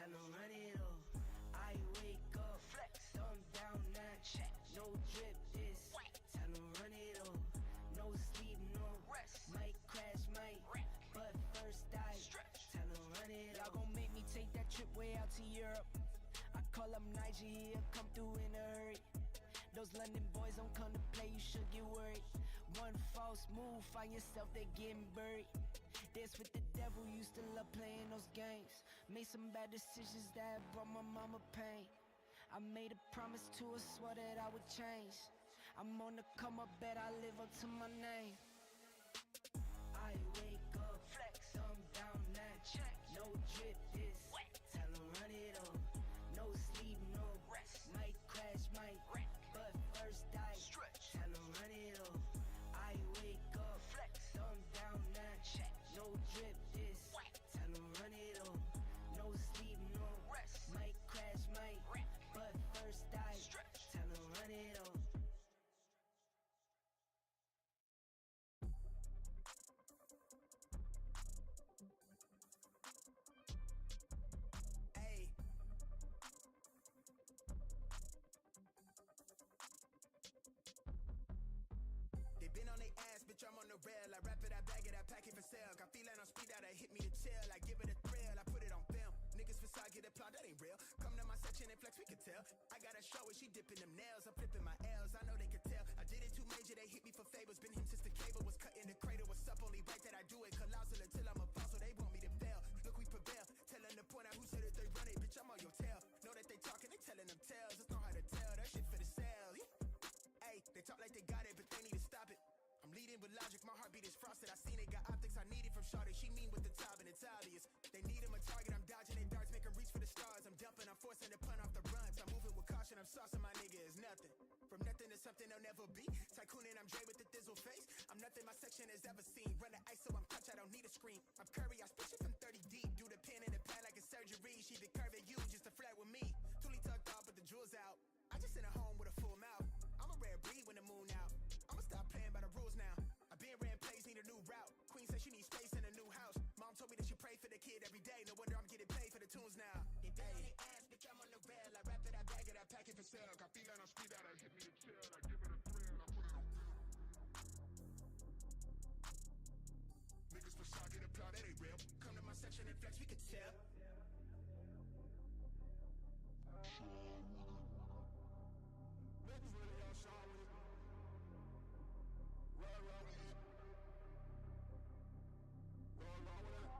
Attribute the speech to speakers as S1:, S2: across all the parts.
S1: tell them run it up. I wake up, flex, thumb down, now check. No drip, this, tell them run it up. No sleep, no rest. Might crash, might wreck. But first I stretch. Tell them run it up. Y'all gon' make me take that trip way out to Europe. I call up Niger, he'll come through in a hurry. Those London boys don't come to play, you should get worried. One false move, find yourself there getting buried. Dance with the devil, used to love playing those games. Made some bad decisions that brought my mama pain. I made a promise to her, swore that I would change. I'm on the come up, bet I live up to my name. I wake up, flex, thumb down, now check. No drip, this, tell them run it up. No sleep, no rest. Might crash, might wreck. But first I stretch. Tell them run it up. I wake up, flex, thumb down, now check. No drip, this, tell them run it up. No sleep, no rest. Might crash, might wreck. But first I stretch. Tell them run it up.
S2: They been on their ass, bitch, I'm on the rail. I wrap it, I bag it, I pack it for sale. Got feeling on speed out, it hit me to chill. I give it a thrill, I put it on film. Niggas facade, get applaud, that ain't real. Come to my section and flex, we can tell. I got a show where she dipping them nails. I'm flipping my L's, I know they could tell. I did it too major, they hit me for favors. Been him since the cable was cut in the cradle. What's up, only right that I do it. Colossal until I'm a boss, so they want me to fail. Look, we prevail. Tell them to point out who said it, they run it. Bitch, I'm on your tail. Know that they talking, they telling them tales. Just know how to tell, that shit for the sale. Hey, they talk like they got it, but they need to stop it. I'm leading with logic, my heartbeat is frosted. I seen it, got optics I needed from Shawty. She mean with the top and it's obvious. They need him a target, I'm dodging their darts, make them reach for the stars. I'm dumping, I'm forcing the pun off the runs. I'm moving with caution, I'm saucing my nigga is nothing. From nothing to something they'll never be. Tycooning, I'm Dre with the thizzle face. I'm nothing my section has ever seen. Run the ice so I'm clutch, I don't need a screen. I'm Curry, I spit it from 30 deep. Do the pin in the pad like a surgery. She be curving you just to flirt with me. Toolie tucked off, but the jewels out. I just in a home with a full mouth. I'm a rare breed when the moon out. I'ma stop playing by the rules now. I been ran plays, need a new route. Queen said she needs space in a new house. Mom told me that she pray for the kid every day. No wonder I'm getting paid for the tunes now. They bang on their ass, bitch, I'm on the rail. I wrap it, I bag it, I pack it for sale. Got feeling on speed out, I hit me to chill. I give it a thrill, I put it on film. Niggas facade, get applaud, that ain't real. Come to my section and flex, we can tell. Niggas really all shot with it. Roll with it. Roll with it. Roll with it.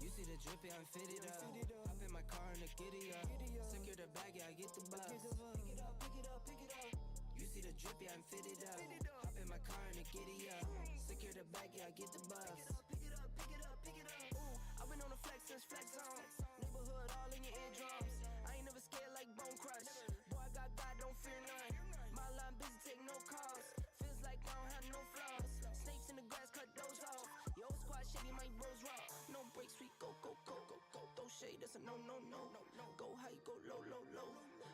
S1: You see the drippy, I'm fitted up. Hop in my car and the giddy up. Secure the bag, yeah, I get the bus. Pick it up, pick it up, pick it up. You see the drippy, I'm fitted up. Hop in my car and the giddy up. Secure the bag, yeah, I get the bus. Pick it up, pick it up, pick it up, pick it up. Ooh, I've been on the flex since flex on. Neighborhood all in your eardrums. I ain't never scared like Bone Crush. Boy, I got God, don't fear none. My line busy, take no calls. Feels like I don't have no flaws. Snakes in the grass, cut those off. Yo, squad shady, my bros raw. No breaks, we go, go, go, go, go. Throw shade, that's a no, no, no, no, no. Go high, go low, low, low.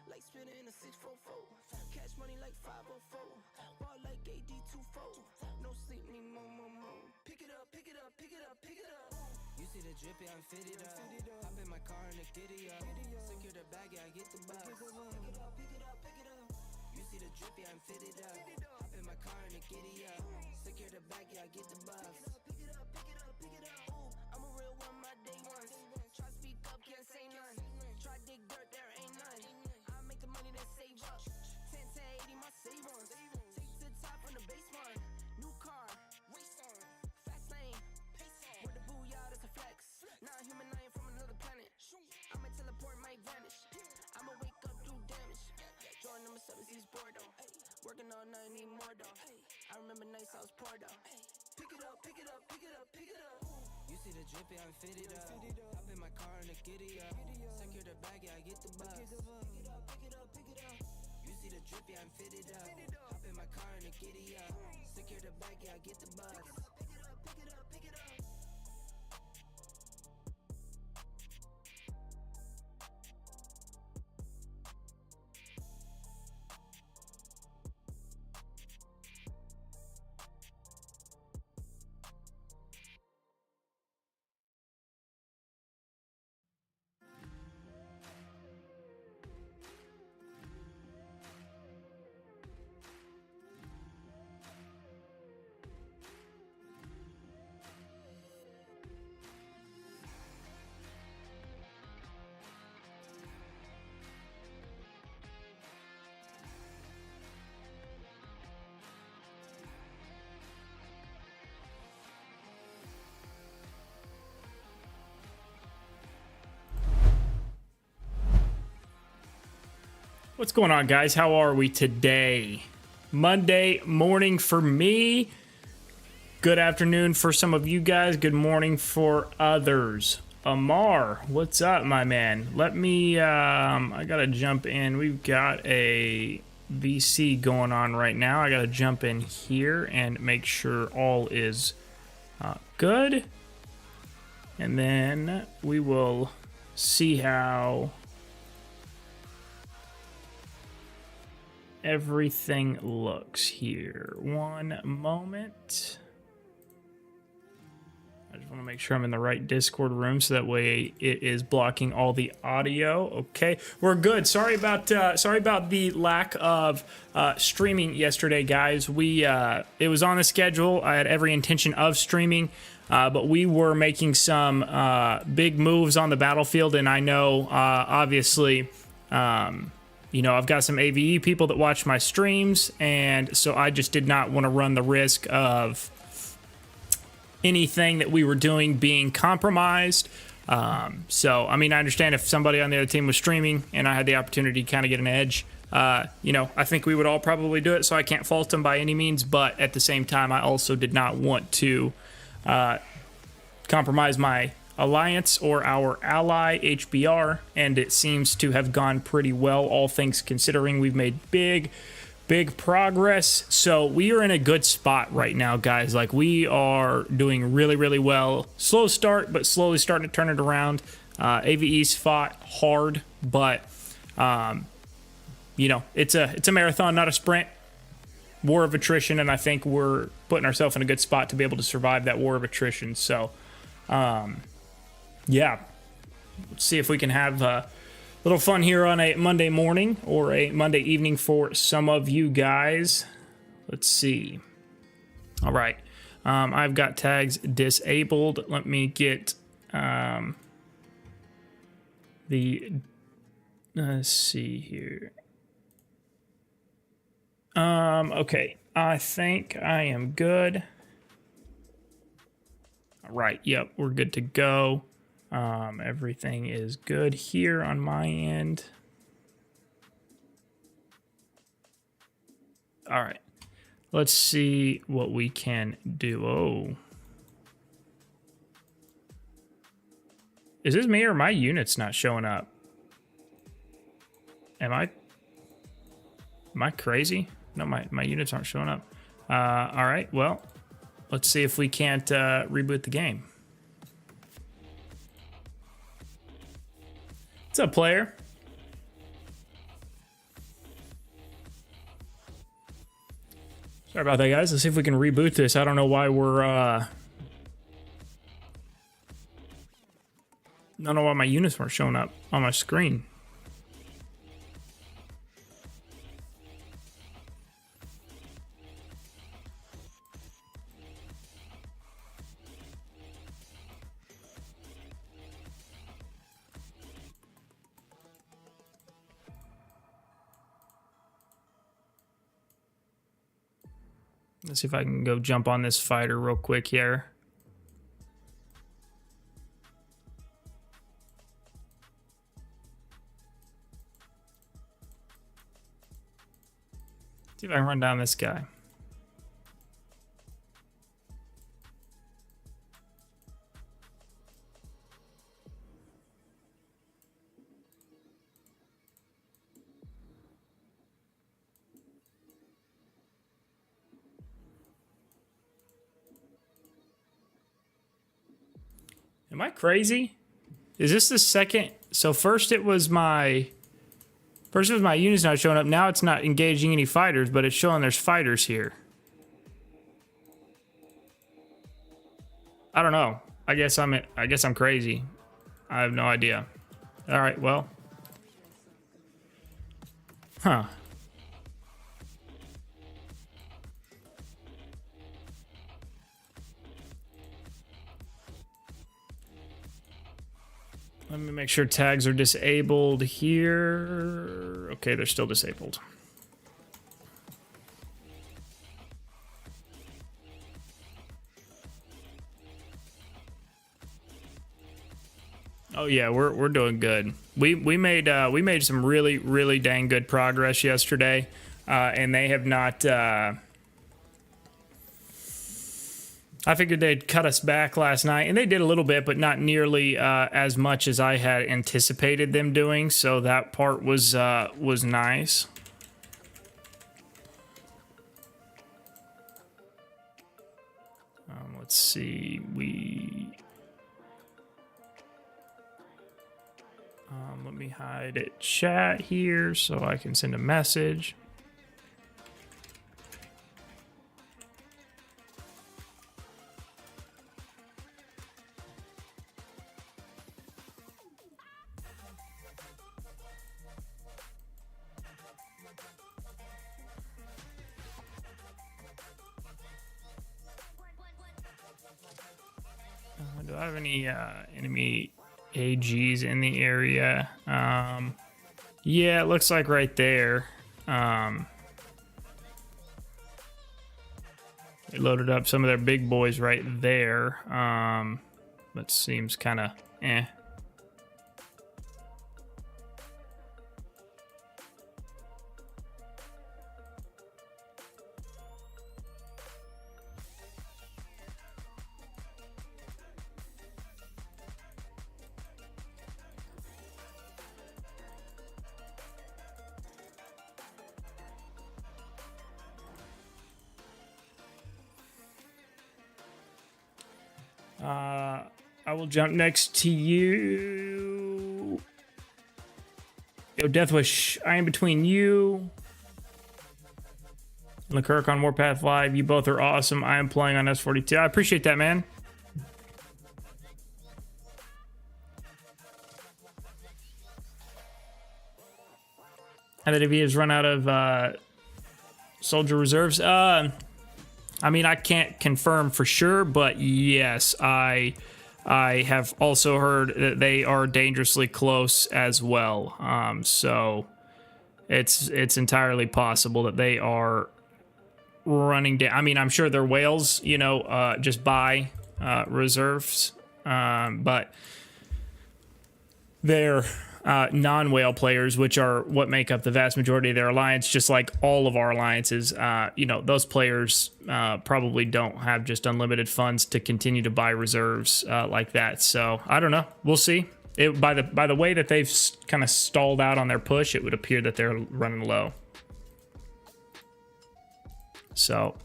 S1: Like spinning in a 644. Cash money like 504. Ball like AD24. No sleep, need more, more, more. Pick it up, pick it up, pick it up, pick it up. You see the drippy, I'm fitted up. Hop in my car and the giddy up. Secure the bag, yeah, I get the bus. Pick it up, pick it up, pick it up. You see the drippy, I'm fitted up. Hop in my car and the giddy up. Secure the bag, yeah, I get the bus. Pick it up, pick it up, pick it up. Ooh, I'm a real one, my day ones. Try speak up, can't say none. Try dig dirt, there ain't none. I make the money that save up. 10 to 80, my save ones. Take to the top on the baseline. New car, race on. Fast lane, pace on. With the booyah, that's a flex. Not human, I ain't from another planet. I'ma teleport, might vanish. I'ma wake up, do damage. Jordan number 7, he's bored though. Working all night, need more though. I remember nights I was poor though. pick it up, pick it up, pick it up, pick it up. You see the drippy, I'm fitted up. Hop in my car and a giddy up. Secure the bag, yeah, I get the bus. Pick it up, pick it up, pick it up. You see the drippy, I'm fitted up. Hop in my car and a giddy up. Secure the bag, yeah, I get the bus. Pick it up, pick it up, pick it up.
S3: What's going on, guys? How are we today? Monday morning for me. Good afternoon for some of you guys. Good morning for others. Amar, what's up, my man? Let me, I gotta jump in. We've got a VC going on right now. I gotta jump in here and make sure all is good. And then we will see how everything looks here. One moment. I just want to make sure I'm in the right Discord room so that way it is blocking all the audio. Okay, we're good. Sorry about the lack of streaming yesterday, guys. It was on the schedule. I had every intention of streaming, but we were making some big moves on the battlefield, and I know obviously. You know, I've got some AVE people that watch my streams, and so I just did not want to run the risk of anything that we were doing being compromised. So, I mean, I understand if somebody on the other team was streaming and I had the opportunity to kind of get an edge, you know, I think we would all probably do it, so I can't fault them by any means, but at the same time, I also did not want to compromise my alliance or our ally HBR, and it seems to have gone pretty well, all things considering. We've made big progress, so we are in a good spot right now, guys. Like, we are doing really well. Slow start, but slowly starting to turn it around. AVE's fought hard, but you know, it's a marathon, not a sprint. War of attrition, and I think we're putting ourselves in a good spot to be able to survive that war of attrition. So yeah, let's see if we can have a little fun here on a Monday morning or a Monday evening for some of you guys. Let's see. All right. I've got tags disabled. Let me get let's see here. Okay. I think I am good. All right. Yep, we're good to go. Everything is good here on my end. All right, let's see what we can do. Oh, is this me or my unit's not showing up? Am I crazy? No, my units aren't showing up. All right, well, let's see if we can't reboot the game. What's up, player? Sorry about that, guys. Let's see if we can reboot this. I don't know why we're I don't know why my units weren't showing up on my screen. Let's see if I can go jump on this fighter real quick here. See if I can run down this guy. Am I crazy? Is this the second? So first it was my units not showing up. Now it's not engaging any fighters, but it's showing there's fighters here. I don't know. I guess I'm crazy. I have no idea. All right, well. Huh. Let me make sure tags are disabled here. Okay, they're still disabled. Oh yeah, we're doing good. We made some really dang good progress yesterday, and they have not. I figured they'd cut us back last night, and they did a little bit, but not nearly as much as I had anticipated them doing. So that part was nice. Let's see, let me hide it chat here so I can send a message. Do I have any enemy AGs in the area? Yeah, it looks like right there. They loaded up some of their big boys right there. That seems kind of eh. I will jump next to you. Yo, Deathwish, I am between you and Leclerc on Warpath Live. You both are awesome. I am playing on S42. I appreciate that, man. And that if he has run out of soldier reserves, I mean, I can't confirm for sure, but yes, I have also heard that they are dangerously close as well. So it's entirely possible that they are running down. I mean, I'm sure they're whales, you know, just buy reserves, but they're non-whale players, which are what make up the vast majority of their alliance, just like all of our alliances. You know, those players probably don't have just unlimited funds to continue to buy reserves like that. So I don't know. We'll see. By the way that they've kind of stalled out on their push, it would appear that they're running low. So,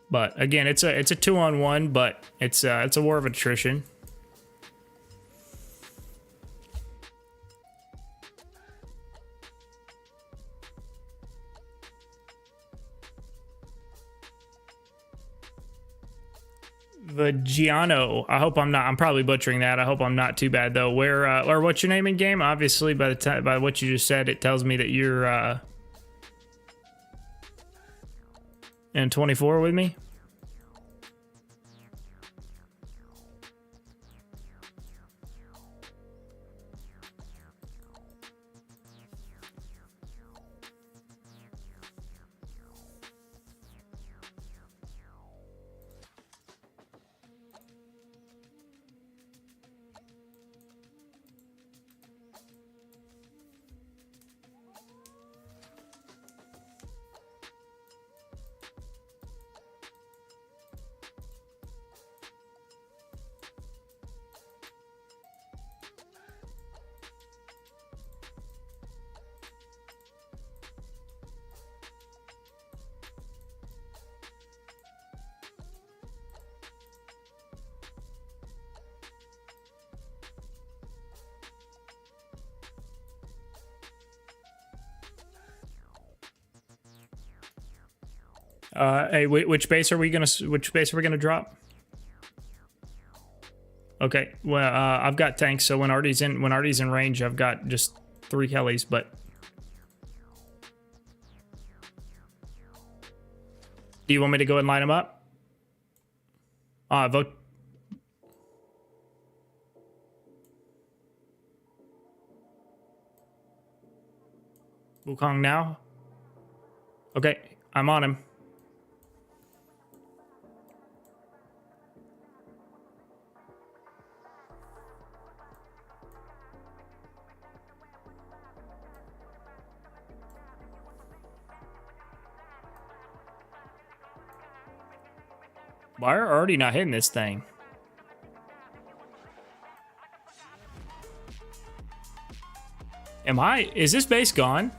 S3: but again, it's a 2-on-1, but it's a war of attrition. Vagiano. I hope I'm not. I'm probably butchering that. I hope I'm not too bad though. Where or what's your name in game? Obviously, by the time by what you just said, it tells me that you're in 24 with me. Hey, which base are we gonna drop? Okay, well, I've got tanks, so when Artie's in range, I've got just 3 Kellys, but do you want me to go and line them up? Vote. Wukong now? Okay, I'm on him. Why are already not hitting this thing? Is this base gone?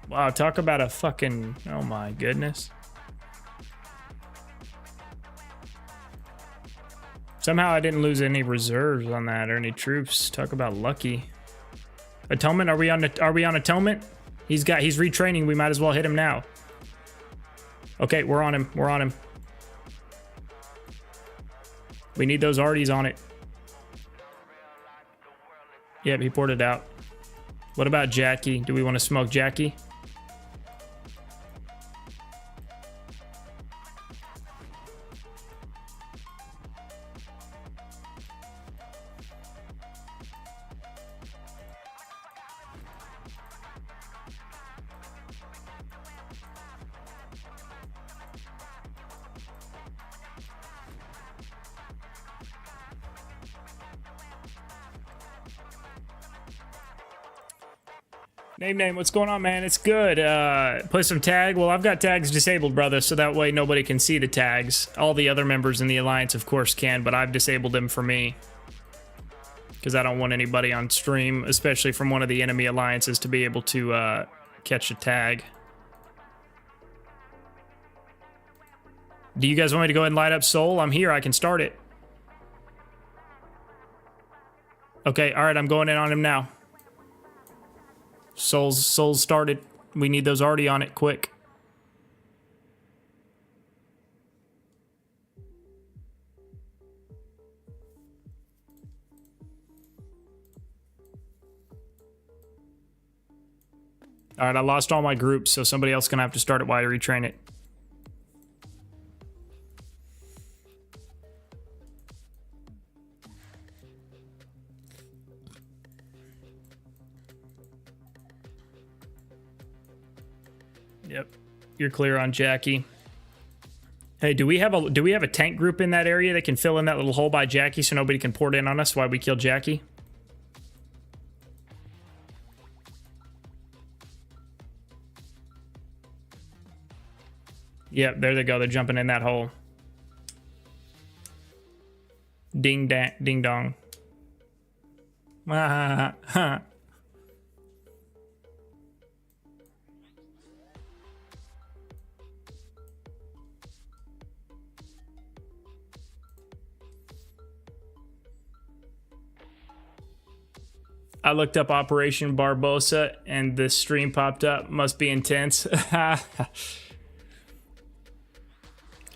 S3: Wow, talk about a fucking, oh my goodness. Somehow I didn't lose any reserves on that or any troops. Talk about lucky. Atonement, are we on Atonement? He's retraining, we might as well hit him now. Okay, we're on him. We need those arties on it. Yep, he poured it out. What about Jackie? Do we want to smoke Jackie? Name, what's going on, man? It's good. Play some tag. Well, I've got tags disabled, brother, so that way nobody can see the tags. All the other members in the Alliance, of course, can, but I've disabled them for me. Because I don't want anybody on stream, especially from one of the enemy alliances, to be able to catch a tag. Do you guys want me to go ahead and light up Soul? I'm here. I can start it. Okay, all right. I'm going in on him now. Soul's started. We need those already on it, quick. All right, I lost all my groups, so somebody else is gonna have to start it while I retrain it. Yep, you're clear on Jackie. Hey, do we have a tank group in that area that can fill in that little hole by Jackie so nobody can pour it in on us while we kill Jackie? Yep, there they go. They're jumping in that hole. Ding dang, ding dong. I looked up Operation Barbosa and this stream popped up. Must be intense.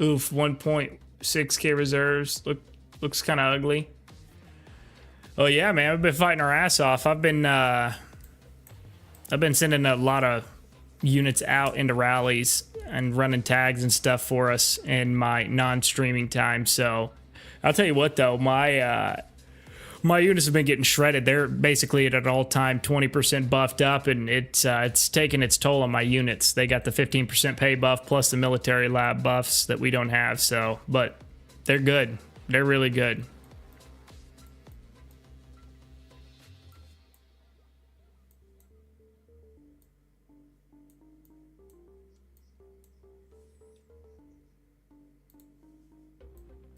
S3: Oof, 1.6k reserves. Looks kind of ugly. Oh yeah, man, we've been fighting our ass off. I've been sending a lot of units out into rallies and running tags and stuff for us in my non-streaming time. So I'll tell you what though, my units have been getting shredded. They're basically at an all-time 20% buffed up, and it's taking its toll on my units. They got the 15% pay buff plus the military lab buffs that we don't have. So, but they're good. They're really good.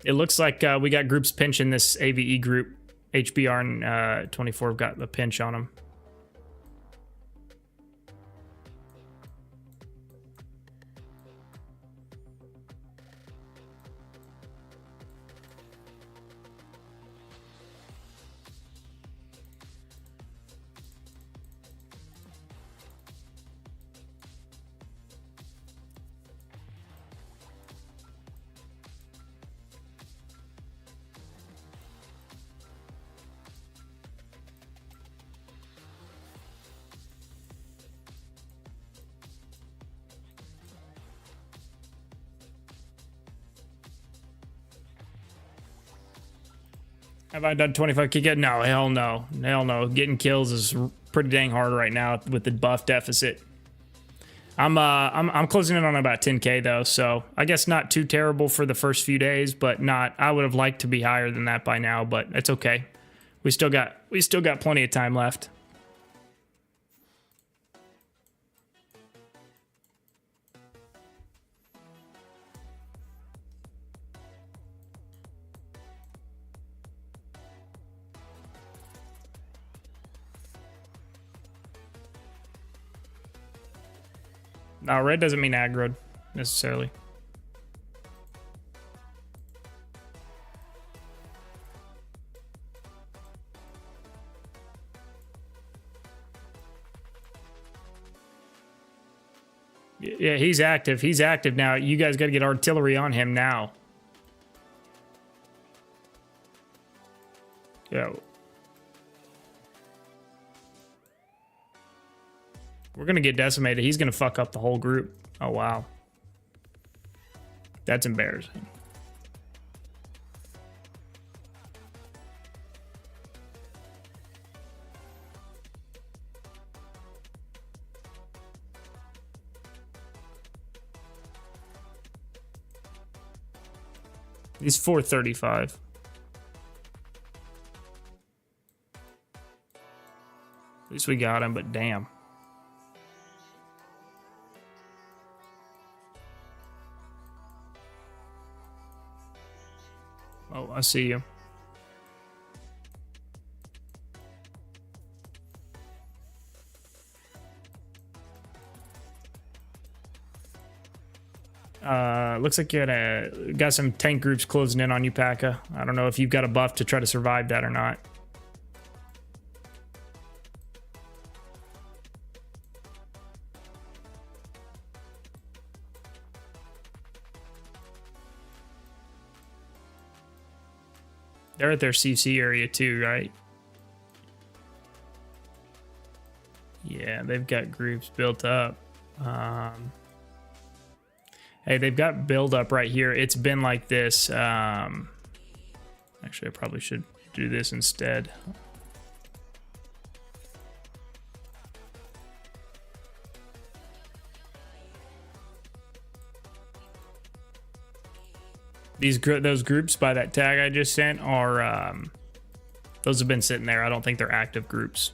S3: It looks like we got groups pinching this AVE group. HBR and 24 have got a pinch on them. Have I done 25 kick? No, hell no. Hell no. Getting kills is pretty dang hard right now with the buff deficit. I'm closing in on about 10k though, so I guess not too terrible for the first few days, but not. I would have liked to be higher than that by now, but it's okay. We still got plenty of time left. No, red doesn't mean aggroed, necessarily. Yeah, he's active. He's active now. You guys got to get artillery on him now. Yeah. We're going to get decimated. He's going to fuck up the whole group. Oh, wow. That's embarrassing. He's 435. At least we got him, but damn. Oh, I see you. Looks like you got some tank groups closing in on you, Paka. I don't know if you've got a buff to try to survive that or not. They're at their CC area too, right? Yeah, they've got groups built up. Hey, they've got build up right here. It's been like this. Actually, I probably should do this instead. Those groups by that tag I just sent are those have been sitting there. I don't think they're active groups.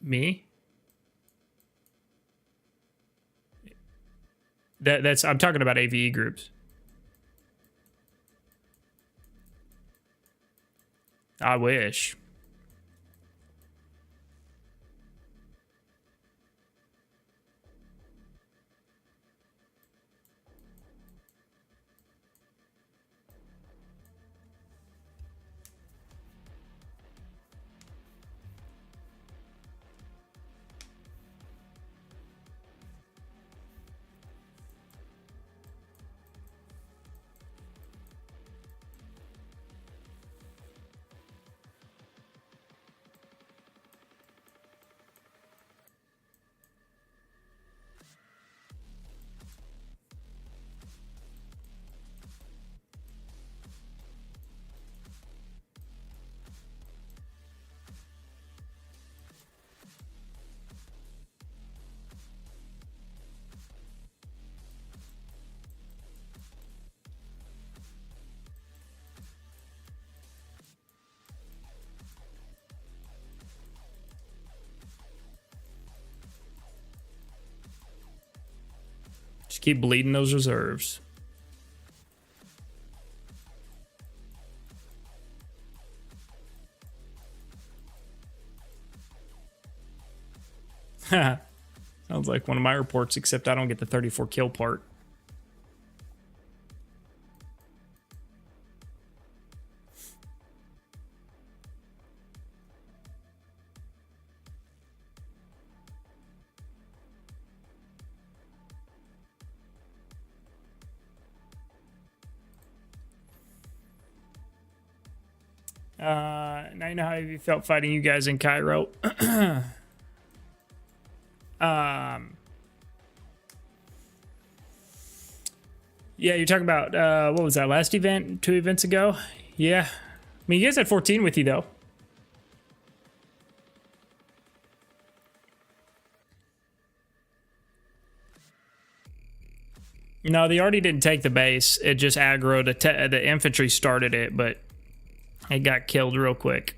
S3: Me? That's I'm talking about AVE groups. I wish. Just keep bleeding those reserves. Sounds like one of my reports, except I don't get the 34 kill part. Now you know how you felt fighting you guys in Cairo. Yeah, you're talking about, what was that, last event? 2 events ago? Yeah. I mean, you guys had 14 with you, though. No, they already didn't take the base. It just aggroed. The infantry started it, but it got killed real quick.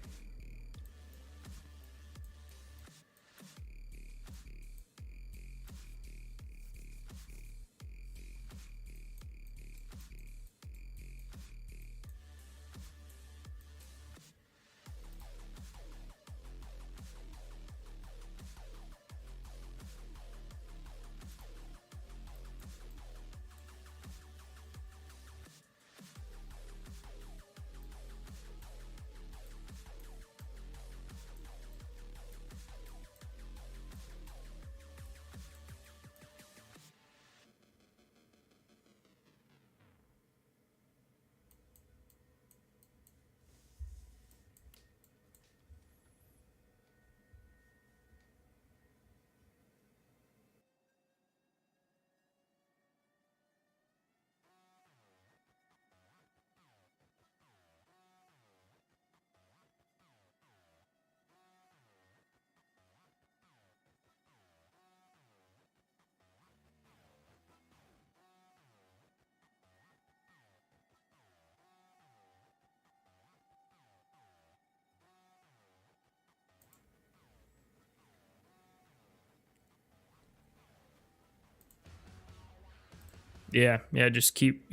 S3: Yeah, just keep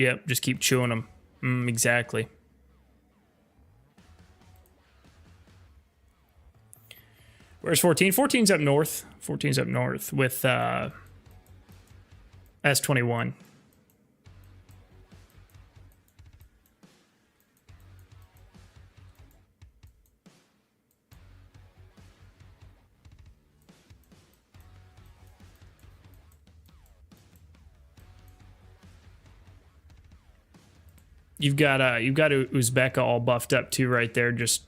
S3: chewing them. Exactly. Where's 14? 14's up north. 14's up north with S21. You've got Uzbeka all buffed up too, right there, just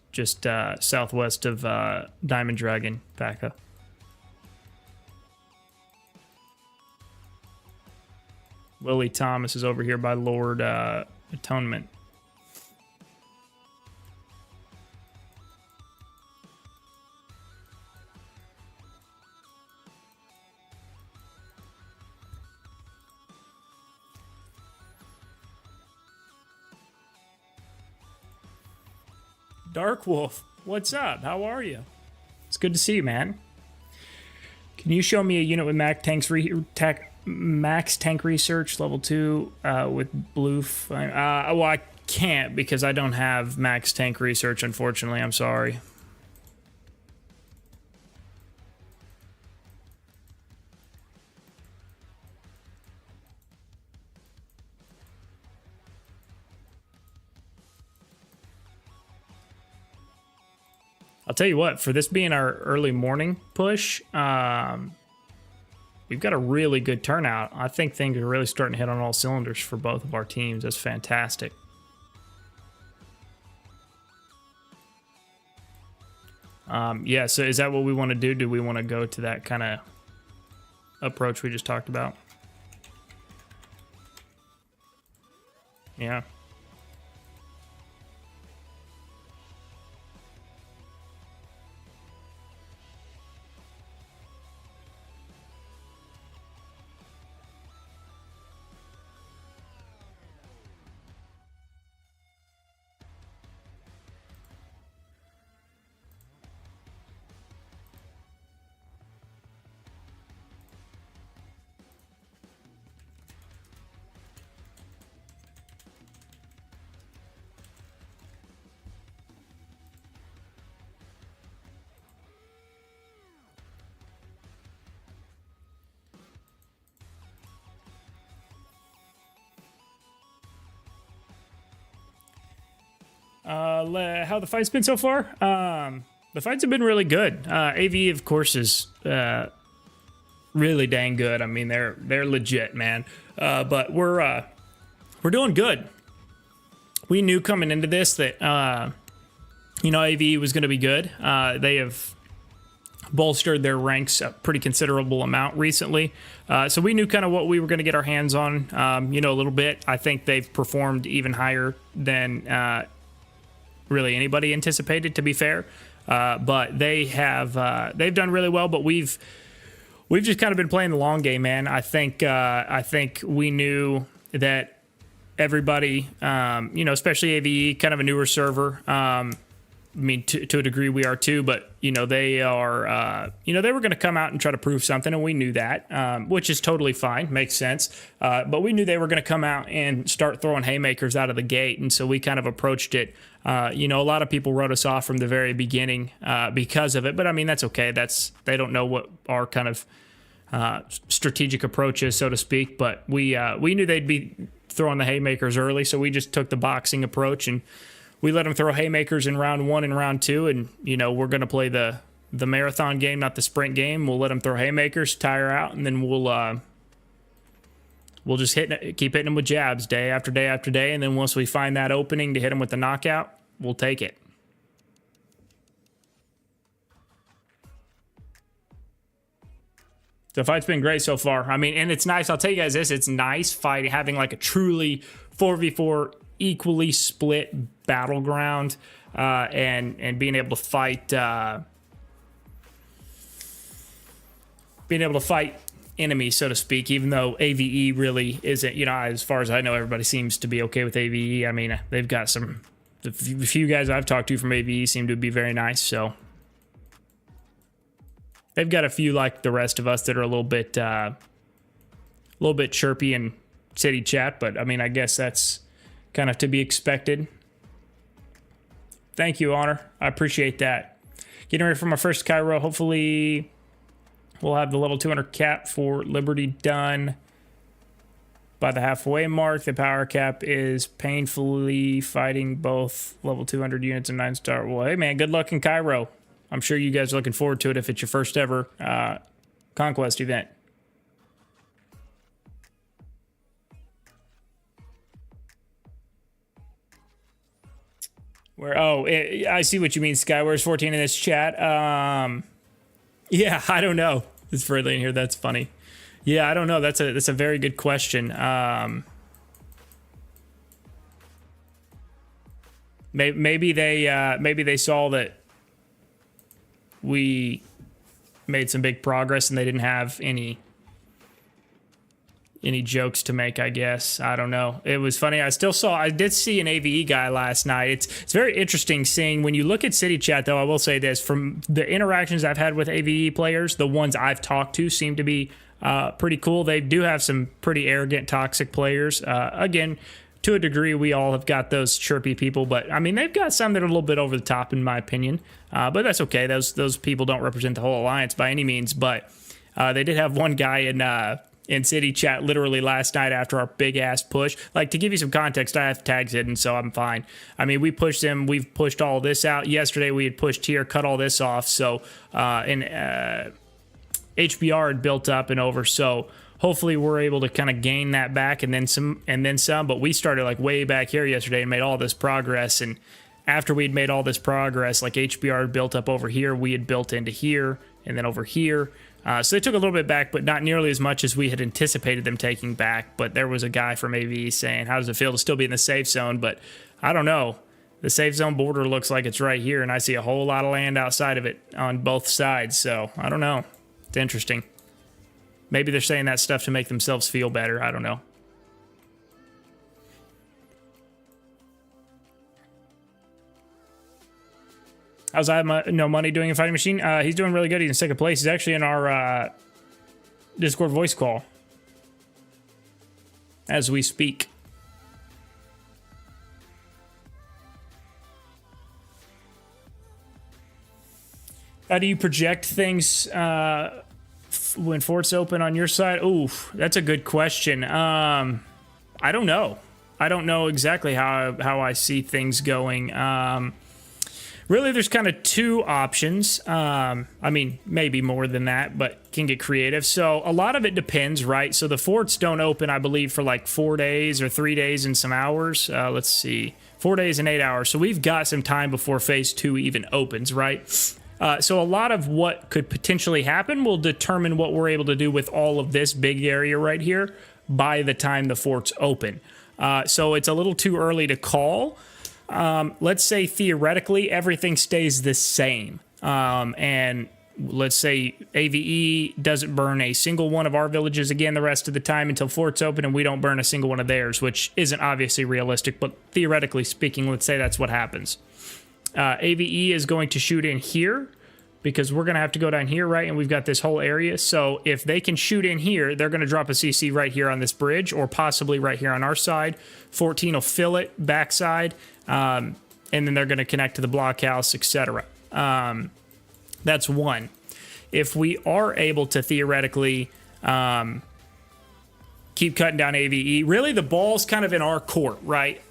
S3: southwest of Diamond Dragon, Baka. Willie Thomas is over here by Lord Atonement. Dark Wolf, what's up? How are you? It's good to see you, man. Can you show me a unit with max tank research level 2 with blue? Well, I can't because I don't have max tank research, unfortunately. I'm sorry. I'll tell you what, for this being our early morning push, we've got a really good turnout. I think things are really starting to hit on all cylinders for both of our teams. That's fantastic. Yeah, so is that what we want to do? Do we want to go to that kind of approach we just talked about? Yeah. How the fight's been so far? The fights have been really good. AV, of course, is really dang good. I mean, they're legit, man. But we're doing good. We knew coming into this that AV was going to be good. They have bolstered their ranks a pretty considerable amount recently. So we knew kind of what we were going to get our hands on, a little bit. I think they've performed even higher than really anybody anticipated, to be fair. But they have they've done really well. But we've just kind of been playing the long game, man. I think we knew that everybody, especially AVE, kind of a newer server. I mean, to a degree, we are too, but, they are, they were going to come out and try to prove something, and we knew that, which is totally fine, makes sense. But we knew they were going to come out and start throwing haymakers out of the gate, and so we kind of approached it. A lot of people wrote us off from the very beginning because of it, but I mean, that's okay. They don't know what our kind of strategic approach is, so to speak, but we knew they'd be throwing the haymakers early, so we just took the boxing approach, and we let them throw haymakers in round 1 and round 2, and, we're going to play the marathon game, not the sprint game. We'll let them throw haymakers, tire out, and then we'll just keep hitting them with jabs day after day after day, and then once we find that opening to hit them with the knockout, we'll take it. The fight's been great so far. I mean, and it's nice. I'll tell you guys this. It's nice having like a truly 4v4 equally split battleground, and being able to fight enemies, so to speak, even though AVE really isn't, as far as I know, everybody seems to be okay with AVE. I mean, they've got the few guys I've talked to from AVE seem to be very nice, so they've got a few like the rest of us that are a little bit chirpy in city chat, but I mean, I guess that's kind of to be expected. Thank you, Honor. I appreciate that. Getting ready for my first Cairo. Hopefully, we'll have the level 200 cap for Liberty done by the halfway mark. The power cap is painfully fighting both level 200 units and 9-star. Well, hey, man, good luck in Cairo. I'm sure you guys are looking forward to it if it's your first ever Conquest event. I see what you mean, Sky. Where's 14 in this chat? Yeah, I don't know. It's further in here. That's funny. Yeah, I don't know. That's a very good question. Maybe they saw that we made some big progress and they didn't have any jokes to make, I guess. I don't know. It was funny. I did see an AVE guy last night. It's very interesting seeing, when you look at City Chat, though, I will say this, from the interactions I've had with AVE players, the ones I've talked to seem to be pretty cool. They do have some pretty arrogant, toxic players. Again, to a degree, we all have got those chirpy people, but I mean, they've got some that are a little bit over the top, in my opinion. But that's okay. Those people don't represent the whole alliance by any means. But they did have one guy in City Chat literally last night after our big ass push. Like, to give you some context, I have tags hidden, so I'm fine. I mean, we pushed them. We've pushed all this out. Yesterday we had pushed here, cut all this off. So HBR had built up and over. So hopefully we're able to kind of gain that back and then some. But we started like way back here yesterday and made all this progress. And after we'd made all this progress, like HBR had built up over here, we had built into here and then over here. So they took a little bit back, but not nearly as much as we had anticipated them taking back. But there was a guy from AV saying, how does it feel to still be in the safe zone? But I don't know. The safe zone border looks like it's right here, and I see a whole lot of land outside of it on both sides. So I don't know. It's interesting. Maybe they're saying that stuff to make themselves feel better. I don't know. How's I have no money doing a fighting machine? He's doing really good. He's in second place. He's actually in our Discord voice call as we speak. How do you project things when Fort's open on your side? Ooh, that's a good question. I don't know. I don't know exactly how I see things going. Really, there's kind of two options. I mean, maybe more than that, but can get creative. So a lot of it depends, right? So the forts don't open, I believe, for like 4 days or 3 days and some hours. Let's see, 4 days and 8 hours. So we've got some time before phase 2 even opens, right? So a lot of what could potentially happen will determine what we're able to do with all of this big area right here by the time the fort's open. So it's a little too early to call. Let's say theoretically everything stays the same. And let's say AVE doesn't burn a single one of our villages again the rest of the time until fort's open, and we don't burn a single one of theirs, which isn't obviously realistic, but theoretically speaking, let's say that's what happens. AVE is going to shoot in here because we're going to have to go down here, right? And we've got this whole area. So if they can shoot in here, they're going to drop a CC right here on this bridge, or possibly right here on our side. 14 will fill it backside, and then they're going to connect to the blockhouse, etc. That's one. If we are able to theoretically keep cutting down AVE, really the ball's kind of in our court, right?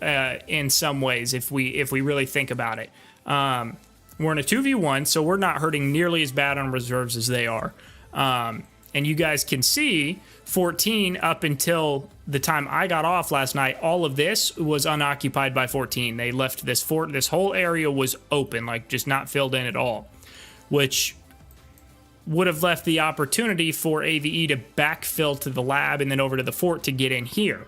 S3: In some ways, if we really think about it. We're in a 2v1, so we're not hurting nearly as bad on reserves as they are. And you guys can see 14 up until the time I got off last night, all of this was unoccupied by 14. They left this fort, this whole area was open, like just not filled in at all, which would have left the opportunity for AVE to backfill to the lab and then over to the fort to get in here.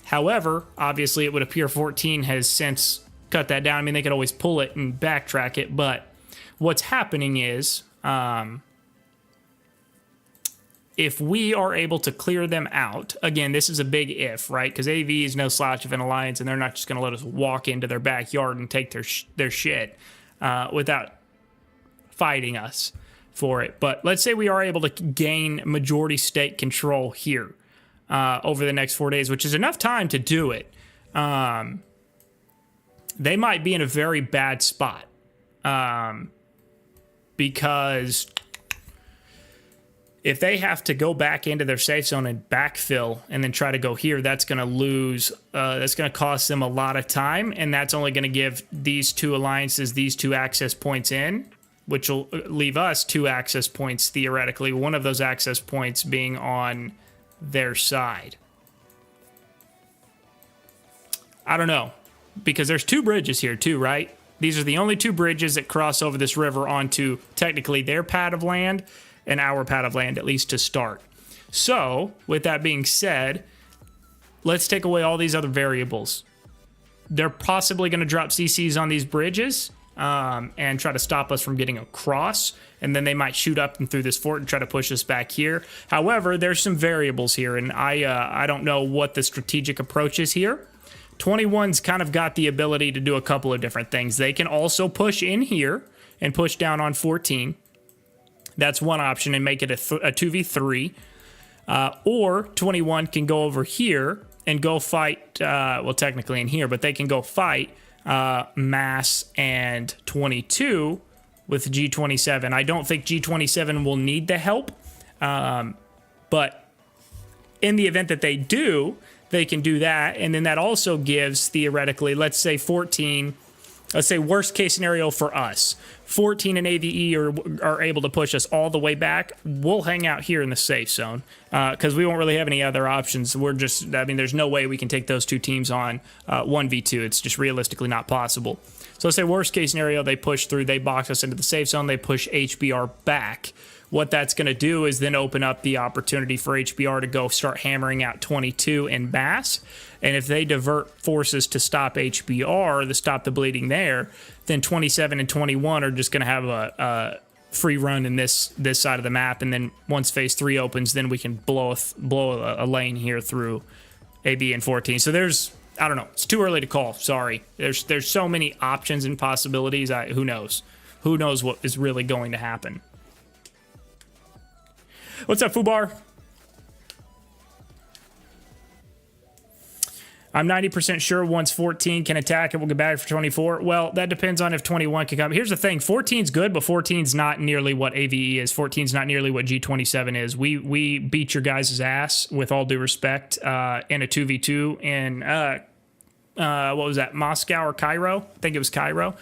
S3: However, obviously it would appear 14 has since cut that down. I mean, they could always pull it and backtrack it, but what's happening is if we are able to clear them out, again, this is a big if, right? Because AV is no slouch of an alliance, and they're not just going to let us walk into their backyard and take their shit without fighting us for it. But let's say we are able to gain majority state control here over the next 4 days, which is enough time to do it. They might be in a very bad spot because if they have to go back into their safe zone and backfill and then try to go here, that's going to lose, that's going to cost them a lot of time, and that's only going to give these two alliances these 2 access points in, which will leave us 2 access points theoretically, one of those access points being on their side. I don't know, because there's 2 bridges here too, right? These are the only 2 bridges that cross over this river onto technically their pad of land and our pad of land, at least to start. So, with that being said, let's take away all these other variables. They're possibly going to drop CCs on these bridges and try to stop us from getting across, and then they might shoot up and through this fort and try to push us back here. However, there's some variables here, and I don't know what the strategic approach is here. 21's kind of got the ability to do a couple of different things. They can also push in here and push down on 14. That's one option and make it a 2v3. Or 21 can go over here and go fight, well, technically in here, but they can go fight Mass and 22 with G27. I don't think G27 will need the help, but in the event that they do, they can do that, and then that also gives, theoretically, let's say 14, let's say worst case scenario for us, 14 and AVE are able to push us all the way back. We'll hang out here in the safe zone because we won't really have any other options. We're just, I mean, there's no way we can take those 2 teams on 1v2. It's just realistically not possible. So let's say worst case scenario, they push through, they box us into the safe zone, they push HBR back. What that's going to do is then open up the opportunity for HBR to go start hammering out 22 and Bass. And if they divert forces to stop HBR, to stop the bleeding there, then 27 and 21 are just going to have a free run in this side of the map. And then once phase 3 opens, then we can blow a lane here through AB and 14. So there's, I don't know, it's too early to call. Sorry. There's so many options and possibilities. Who knows? Who knows what is really going to happen? What's up, Fubar? I'm 90% sure once 14 can attack, it will get back for 24. Well, that depends on if 21 can come. Here's the thing. 14's good, but 14's not nearly what AVE is. 14's not nearly what G27 is. We beat your guys' ass, with all due respect, in a 2v2 in, what was that, Moscow or Cairo? I think it was Cairo.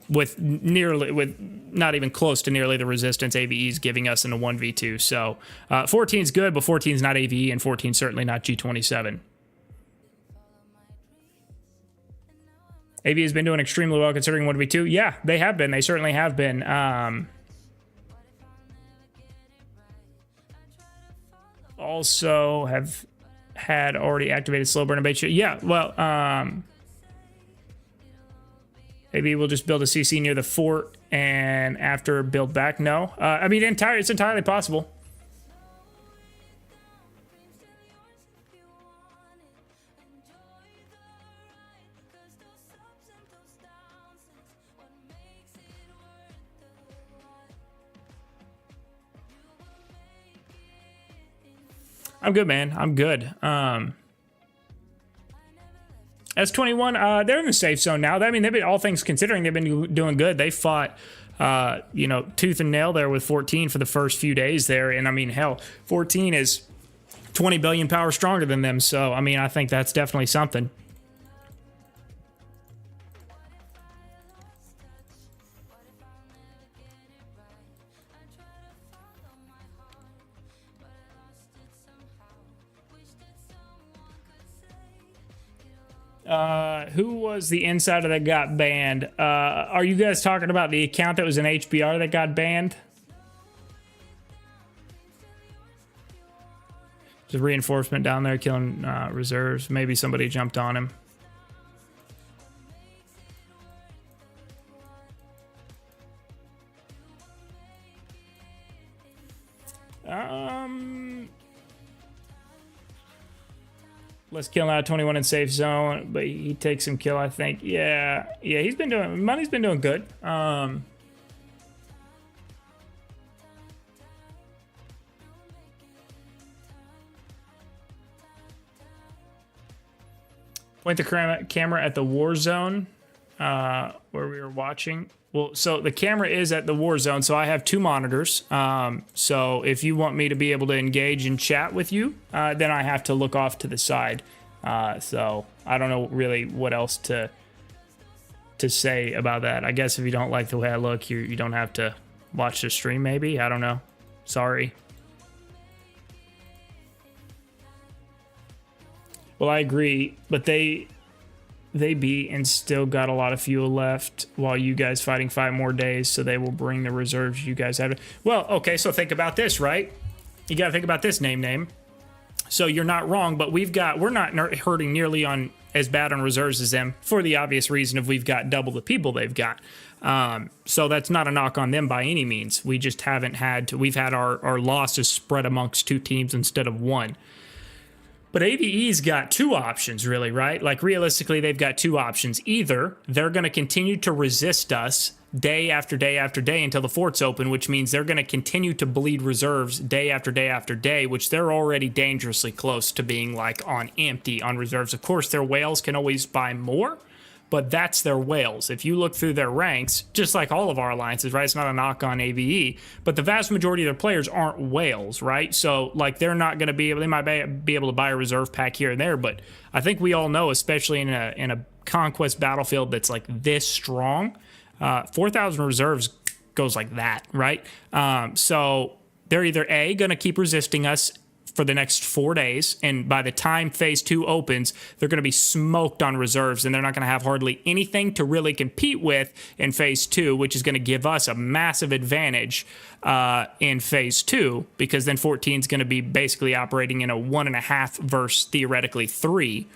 S3: With not even close to nearly the resistance AVE is giving us in a 1v2. So 14's good, but 14's not AVE, and 14's certainly not G27. AV has been doing extremely well considering 1v2. Yeah, they have been. They certainly have been. Also have had already activated slow burn and bait shit. Yeah, well, maybe we'll just build a CC near the fort and after build back. No, I mean, it's entirely possible. I'm good, man. I'm good. S21, they're in the safe zone now. I mean, they've been, all things considering, they've been doing good. They fought, tooth and nail there with 14 for the first few days there. And I mean, hell, 14 is 20 billion power stronger than them. So, I mean, I think that's definitely something. Who was the insider that got banned? Are you guys talking about the account that was in HBR that got banned? There's a reinforcement down there killing reserves. Maybe somebody jumped on him. Let's kill out 21 in safe zone, but he takes some kill, I think. Yeah, he's been doing, Money's been doing good. Point the camera at the war zone where we were watching. Well, so the camera is at the war zone, so I have 2 monitors. So if you want me to be able to engage and chat with you, then I have to look off to the side. So I don't know really what else to say about that. I guess if you don't like the way I look, you don't have to watch the stream, maybe. I don't know. Sorry. Well, I agree, but they beat and still got a lot of fuel left while you guys fighting 5 more days, so they will bring the reserves you guys have. Well, okay, so think about this, right? You got to think about this, name. So you're not wrong, but we're not hurting nearly on as bad on reserves as them for the obvious reason of we've got double the people they've got. So that's not a knock on them by any means. We just haven't had to, we've had our losses spread amongst 2 teams instead of 1. But AVE's got 2 options, really, right? Like, realistically, they've got 2 options. Either they're going to continue to resist us day after day after day until the fort's open, which means they're going to continue to bleed reserves day after day after day, which they're already dangerously close to being, like, on empty on reserves. Of course, their whales can always buy more, but that's their whales. If you look through their ranks, just like all of our alliances, right? It's not a knock on AVE, but the vast majority of their players aren't whales, right? So, like, they're not going to be able, they might be able to buy a reserve pack here and there, but I think we all know, especially in a conquest battlefield that's like this strong, 4,000 reserves goes like that, right? So they're either A, going to keep resisting us for the next 4 days, and by the time phase 2 opens, they're going to be smoked on reserves, and they're not going to have hardly anything to really compete with in phase 2, which is going to give us a massive advantage in phase 2, because then 14 is going to be basically operating in a 1.5 versus theoretically 3,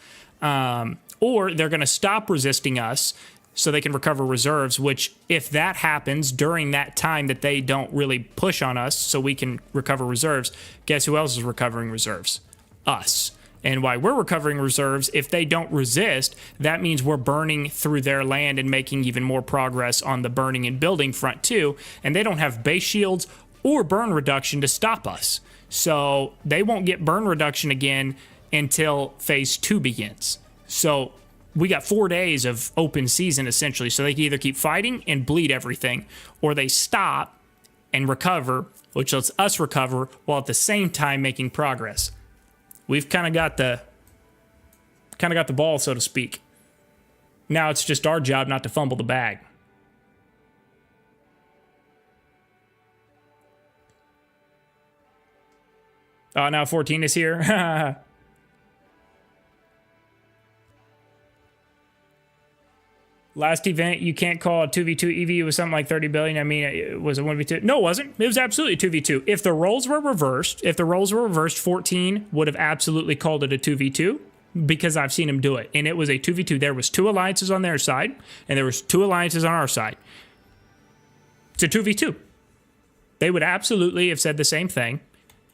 S3: or they're going to stop resisting us so they can recover reserves, which if that happens during that time that they don't really push on us so we can recover reserves, guess who else is recovering reserves? Us. And why we're recovering reserves, if they don't resist, that means we're burning through their land and making even more progress on the burning and building front too, and they don't have base shields or burn reduction to stop us. So they won't get burn reduction again until phase 2 begins. So we got 4 days of open season, essentially, so they can either keep fighting and bleed everything, or they stop and recover, which lets us recover, while at the same time making progress. We've kind of got the ball, so to speak. Now it's just our job not to fumble the bag. Oh, now 14 is here. Last event, you can't call a 2v2 EV. It was something like 30 billion. I mean, it was a 1v2. No, it wasn't. It was absolutely 2v2. If the roles were reversed, 14 would have absolutely called it a 2v2 because I've seen him do it. And it was a 2v2. There was 2 alliances on their side, and there was 2 alliances on our side. It's a 2v2. They would absolutely have said the same thing.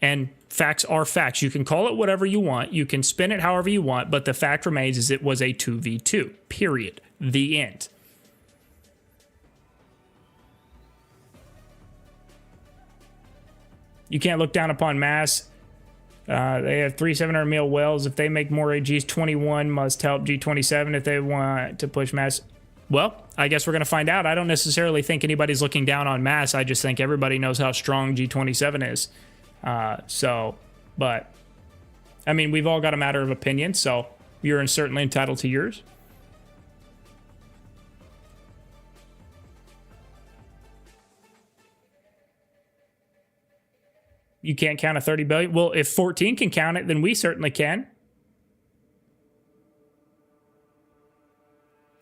S3: And facts are facts. You can call it whatever you want. You can spin it however you want. But the fact remains is it was a 2v2. Period. The end. You can't look down upon mass. They have 3 700 mil wells. If they make more AGs, 21 must help G27 if they want to push mass. Well, I guess we're going to find out. I don't necessarily think anybody's looking down on mass. I just think everybody knows how strong G27 is. But, I mean, we've all got a matter of opinion, so you're certainly entitled to yours. You can't count a 30 billion. Well, if 14 can count it, then we certainly can.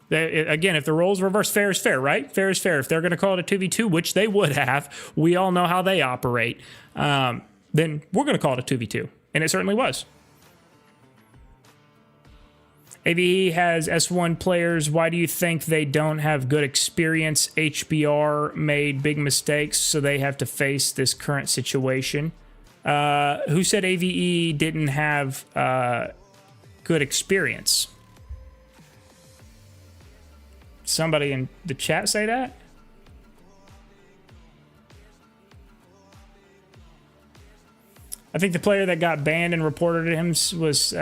S3: Again, if the roles reverse, fair is fair, right? Fair is fair. If they're going to call it a 2v2, which they would have, we all know how they operate, then we're going to call it a 2v2. And it certainly was. AVE has S1 players. Why do you think they don't have good experience? HBR made big mistakes, so they have to face this current situation. Who said AVE didn't have good experience? Somebody in the chat say that? I think the player that got banned and reported himself was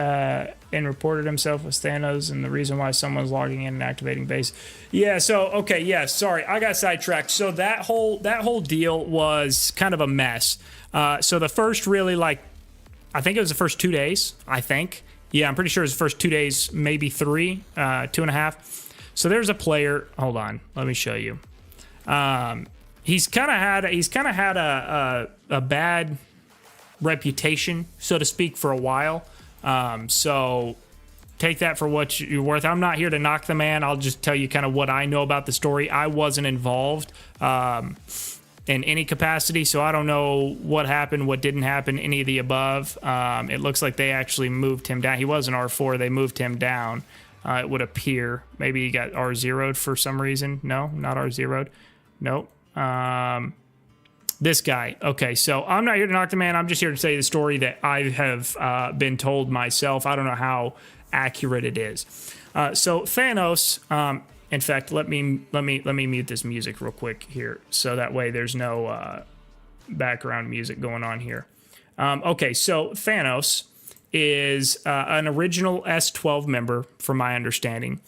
S3: Thanos, and the reason why someone's logging in and activating base. Yeah. So okay. Yeah. Sorry, I got sidetracked. So that whole deal was kind of a mess. So the first I think it was the first 2 days. I think. Yeah, I'm pretty sure it was the first 2 days, maybe 3, 2.5. So there's a player. Hold on, let me show you. He's kind of had a bad reputation, so to speak, for a while. So take that for what you're worth. I'm not here to knock the man. I'll just tell you kind of what I know about the story. I wasn't involved in any capacity, so I don't know what happened, what didn't happen, any of the above. It looks like they actually moved him down. He was an R4. They moved him down. It would appear. Maybe he got R0'd for some reason. No, not R0'd. Nope. This guy. Okay, so I'm not here to knock the man. I'm just here to tell you the story that I have been told myself. I don't know how accurate it is. So Thanos. In fact, let me mute this music real quick here, so that way there's no background music going on here. Okay, so Thanos is an original S12 member, from my understanding,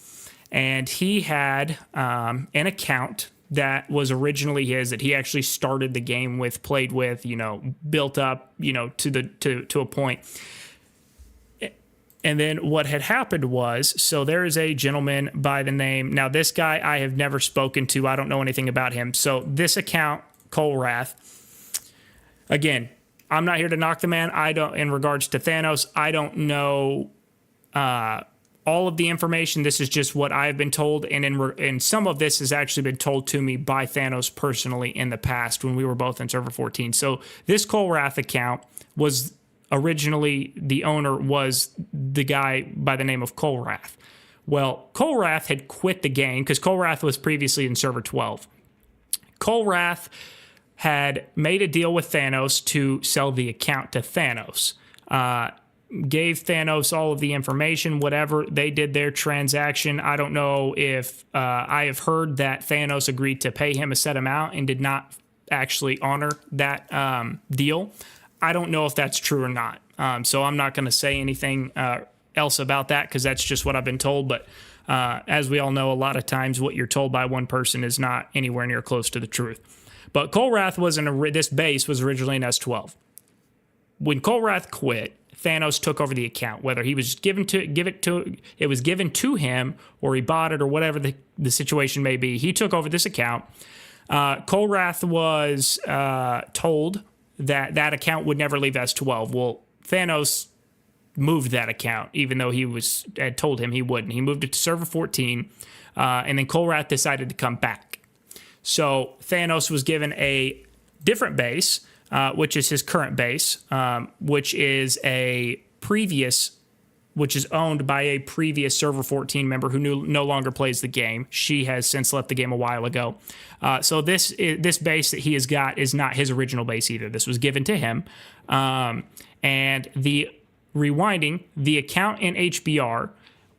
S3: and he had an account that was originally his, that he actually started the game with, played with, built up, to a point. And then what had happened was, so there is a gentleman by the name, now this guy I have never spoken to, I don't know anything about him. So this account, Colrath, again, I'm not here to knock the man. In regards to Thanos, I don't know all of the information. This is just what I've been told, and some of this has actually been told to me by Thanos personally in the past when we were both in Server 14. So this Colrath account was originally, the owner was the guy by the name of Colrath. Well, Colrath had quit the game because Colrath was previously in Server 12. Colrath had made a deal with Thanos to sell the account to Thanos. Gave Thanos all of the information, whatever. They did their transaction. I don't know if I have heard that Thanos agreed to pay him a set amount and did not actually honor that deal. I don't know if that's true or not. So I'm not going to say anything else about that because that's just what I've been told. But as we all know, a lot of times what you're told by one person is not anywhere near close to the truth. But Colrath this base was originally an S12. When Colrath quit, Thanos took over the account. Whether he was it was given to him, or he bought it, or whatever the situation may be, he took over this account. Colrath was told that account would never leave S12. Well, Thanos moved that account, even though he had told him he wouldn't. He moved it to server 14, and then Kolrath decided to come back. So Thanos was given a different base, which is his current base, which is owned by a previous server 14 member who no longer plays the game. She has since left the game a while ago. So this base that he has got is not his original base either. This was given to him. And the rewinding, the account in HBR,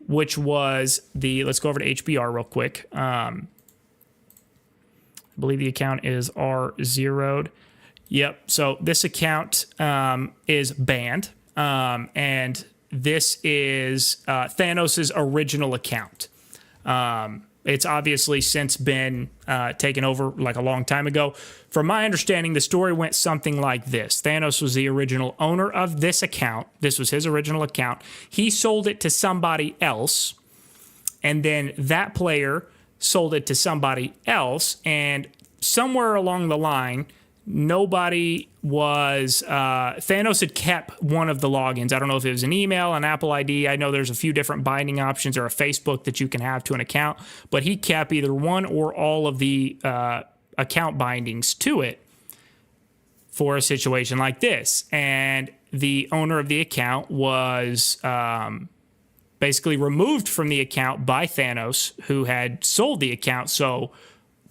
S3: which was let's go over to HBR real quick. I believe the account is R0'd. Yep. So this account is banned. And this is Thanos' original account. It's obviously since been taken over like a long time ago. From my understanding, the story went something like this. Thanos was the original owner of this account. This was his original account. He sold it to somebody else, and then that player sold it to somebody else, and somewhere along the line, Thanos had kept one of the logins. I don't know if it was an email, an Apple ID. I know there's a few different binding options or a Facebook that you can have to an account, but he kept either one or all of the account bindings to it for a situation like this. And the owner of the account was basically removed from the account by Thanos, who had sold the account. So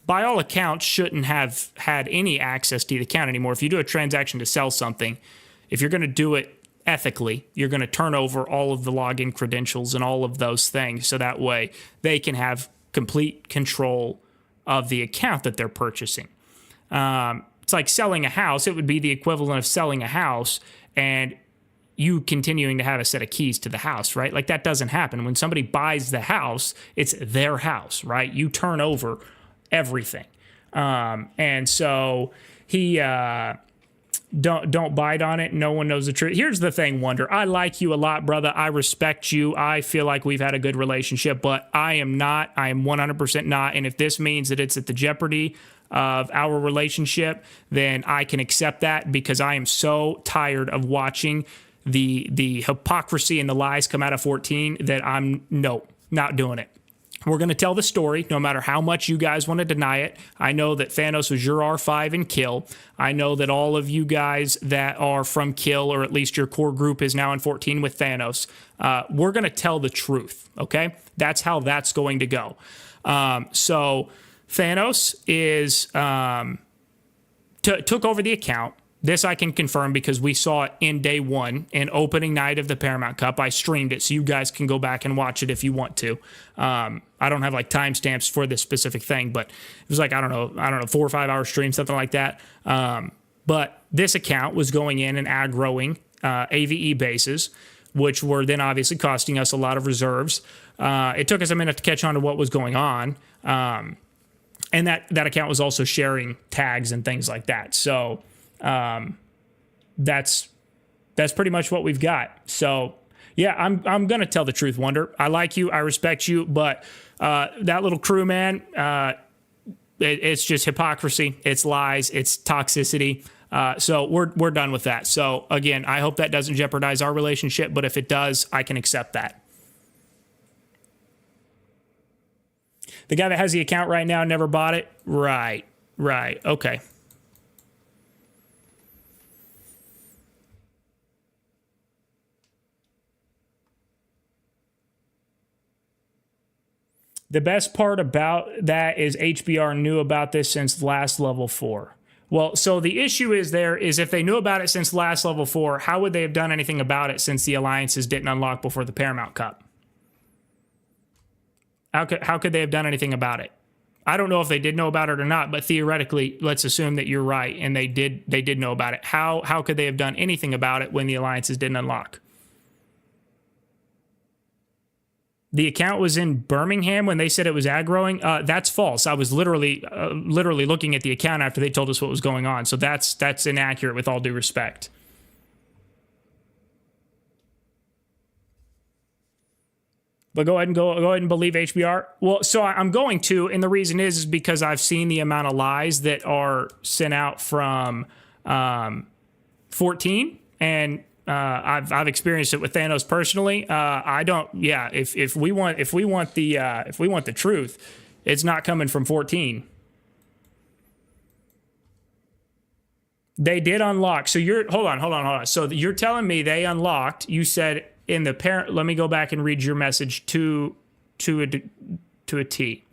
S3: by all accounts, shouldn't have had any access to the account anymore. If you do a transaction to sell something, if you're going to do it ethically, you're going to turn over all of the login credentials and all of those things, so that way they can have complete control of the account that they're purchasing. It's like selling a house. It would be the equivalent of selling a house and you continuing to have a set of keys to the house, right? Like, that doesn't happen. When somebody buys the house, it's their house, right? You turn over everything. And so he don't bite on it. No one knows the truth. Here's the thing, Wonder. I like you a lot, brother. I respect you. I feel like we've had a good relationship, but I am not. I am 100% not. And if this means that it's at the jeopardy of our relationship, then I can accept that, because I am so tired of watching the hypocrisy and the lies come out of 14 that I'm not doing it. We're going to tell the story no matter how much you guys want to deny it. I know that Thanos was your R5 in Kill. I know that all of you guys that are from Kill, or at least your core group, is now in 14 with Thanos. We're going to tell the truth, okay? That's how that's going to go. So Thanos took over the account. This I can confirm because we saw it in day one, in opening night of the Paramount Cup. I streamed it, so you guys can go back and watch it if you want to. I don't have like timestamps for this specific thing, but it was like, I don't know, 4 or 5 hour stream, something like that. But this account was going in and aggroing AVE bases, which were then obviously costing us a lot of reserves. It took us a minute to catch on to what was going on. And that account was also sharing tags and things like that. So that's pretty much what we've got. So yeah, I'm gonna tell the truth, Wonder. I like you, I respect you, but that little crew, man, it's just hypocrisy, it's lies, it's toxicity. So we're done with that. So again, I hope that doesn't jeopardize our relationship, but if it does, I can accept that. The guy that has the account right now never bought it? Right, okay. The best part about that is HBR knew about this since last level 4. Well, so the issue is if they knew about it since last level 4, how would they have done anything about it since the alliances didn't unlock before the Paramount Cup? How could they have done anything about it? I don't know if they did know about it or not, but theoretically, let's assume that you're right and they did know about it. How could they have done anything about it when the alliances didn't unlock? The account was in Birmingham when they said it was aggroing. That's false. I was literally looking at the account after they told us what was going on. So that's inaccurate with all due respect. But go ahead and believe HBR. Well, so I'm going to, and the reason is because I've seen the amount of lies that are sent out from 14, and I've experienced it with Thanos personally. I don't. Yeah, if we want the truth, it's not coming from 14. They did unlock. So hold on. So you're telling me they unlocked. You said in the parent. Let me go back and read your message to a T.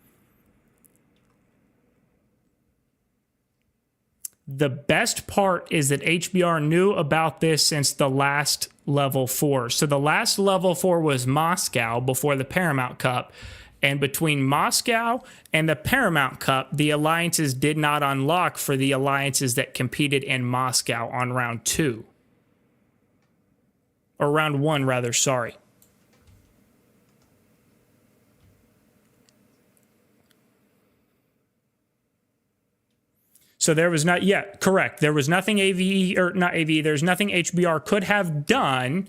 S3: The best part is that HBR knew about this since the last level 4. So the last level 4 was Moscow before the Paramount Cup. And between Moscow and the Paramount Cup, the alliances did not unlock for the alliances that competed in Moscow on round 2. Or round 1, rather, sorry. So there was not, yeah, correct. There was nothing AVE, or not AVE, there's nothing HBR could have done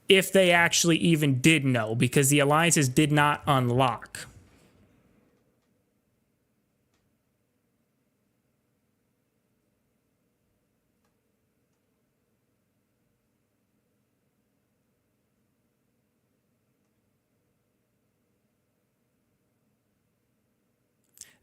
S3: if they actually even did know, because the alliances did not unlock.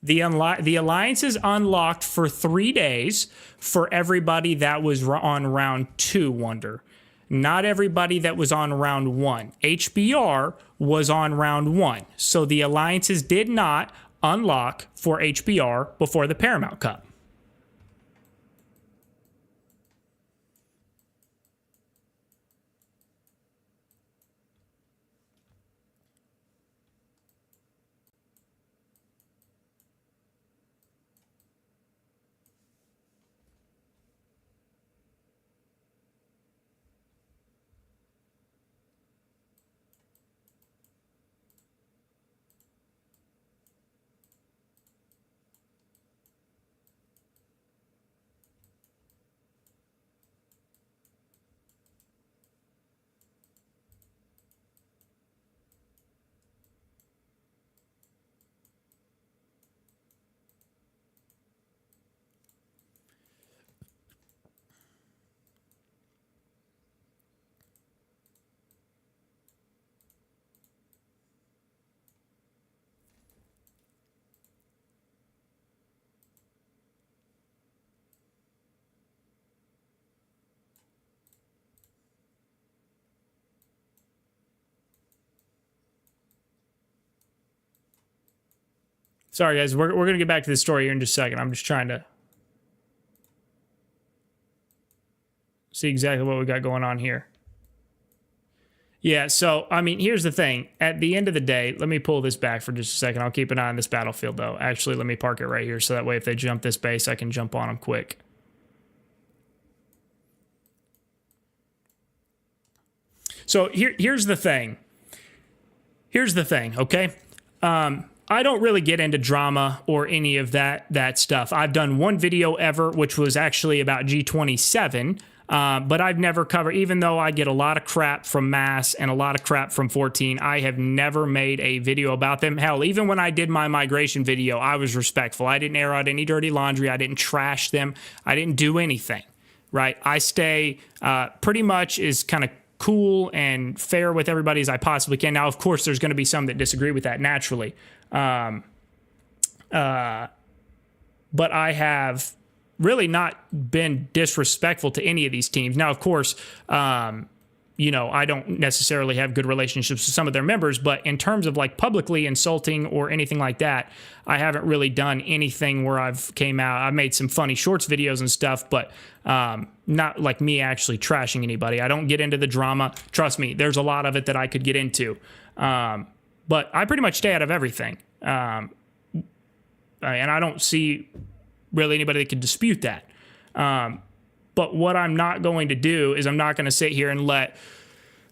S3: The alliances unlocked for 3 days for everybody that was on round 2, Wonder. Not everybody that was on round 1. HBR was on round 1. So the alliances did not unlock for HBR before the Paramount Cup. Sorry, guys. We're going to get back to this story here in just a second. I'm just trying to see exactly what we got going on here. Yeah, so, I mean, here's the thing. At the end of the day, let me pull this back for just a second. I'll keep an eye on this battlefield, though. Actually, let me park it right here so that way if they jump this base, I can jump on them quick. So here's the thing. Here's the thing, okay? I don't really get into drama or any of that stuff. I've done one video ever, which was actually about G27, but I've never covered, even though I get a lot of crap from Mass and a lot of crap from 14, I have never made a video about them. Hell, even when I did my migration video, I was respectful. I didn't air out any dirty laundry. I didn't trash them. I didn't do anything, right? I stay pretty much is kind of cool and fair with everybody as I possibly can. Now, of course, there's going to be some that disagree with that naturally. But I have really not been disrespectful to any of these teams. Now, of course, you know, I don't necessarily have good relationships with some of their members, but in terms of like publicly insulting or anything like that, I haven't really done anything where I've came out. I made some funny shorts videos and stuff, but not like me actually trashing anybody. I don't get into the drama. Trust me, there's a lot of it that I could get into. But I pretty much stay out of everything. And I don't see really anybody that could dispute that. But what I'm not going to do is I'm not going to sit here and let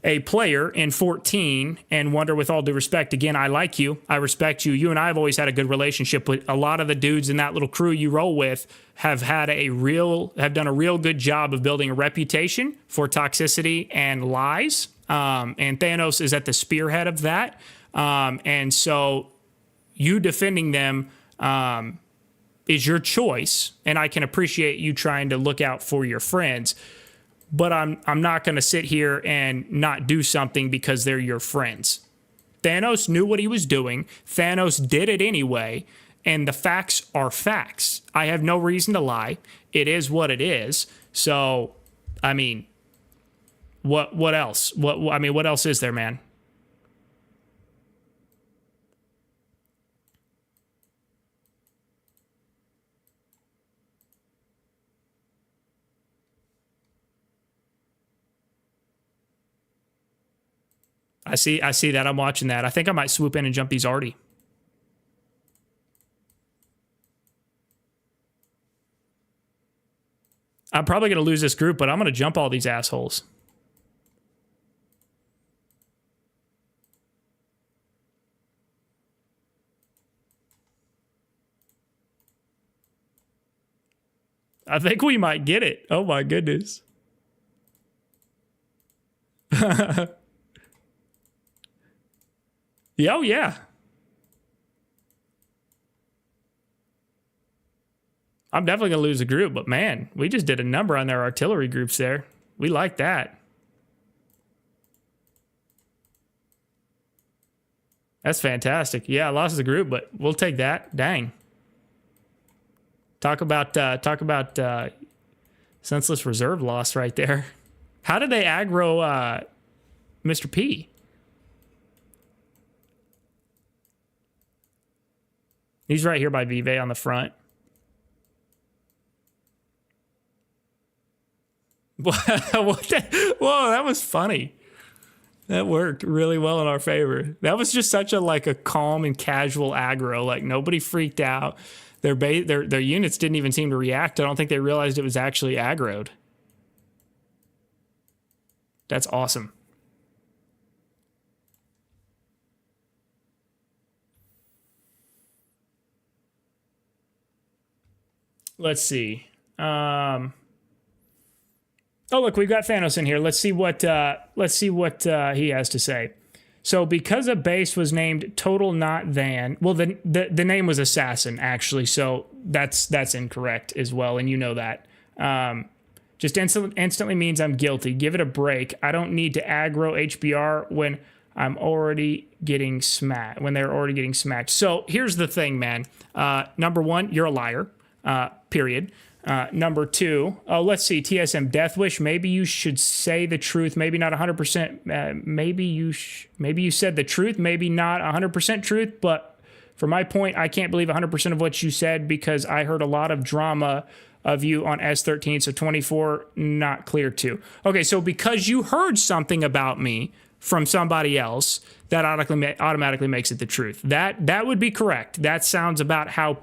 S3: a player in 14 and Wonder, with all due respect, again, I like you. I respect you. You and I have always had a good relationship. With a lot of the dudes in that little crew you roll with have done a real good job of building a reputation for toxicity and lies. And Thanos is at the spearhead of that. And so you defending them is your choice, and I can appreciate you trying to look out for your friends. but I'm not going to sit here and not do something because they're your friends. Thanos knew what he was doing. Thanos did it anyway, and the facts are facts. I have no reason to lie. It is what it is. So, I mean, what else? What else is there, man? I see that. I'm watching that. I think I might swoop in and jump these already. I'm probably going to lose this group, but I'm going to jump all these assholes. I think we might get it. Oh my goodness. Yeah, oh yeah. I'm definitely going to lose a group, but man, we just did a number on their artillery groups there. We like that. That's fantastic. Yeah, I lost the group, but we'll take that. Dang. Talk about senseless reserve loss right there. How did they aggro Mr. P? He's right here by Vive on the front. Whoa, that was funny. That worked really well in our favor. That was just such a calm and casual aggro. Like nobody freaked out. Their units didn't even seem to react. I don't think they realized it was actually aggroed. That's awesome. Let's see. Oh, look, we've got Thanos in here. Let's see what he has to say. So, because a base was named Total Not Than, well, the name was Assassin actually. So that's incorrect as well, and you know that. Just instantly means I'm guilty. Give it a break. I don't need to aggro HBR when I'm already getting smacked. When they're already getting smacked. So here's the thing, man. Number one, you're a liar. Period. Number two, let's see, TSM Death Wish. Maybe you should say the truth. Maybe not 100%. Maybe you said the truth. Maybe not 100% truth. But for my point, I can't believe 100% of what you said because I heard a lot of drama of you on S13. So 24, not clear too. Okay, so because you heard something about me from somebody else, that automatically makes it the truth. That would be correct. That sounds about how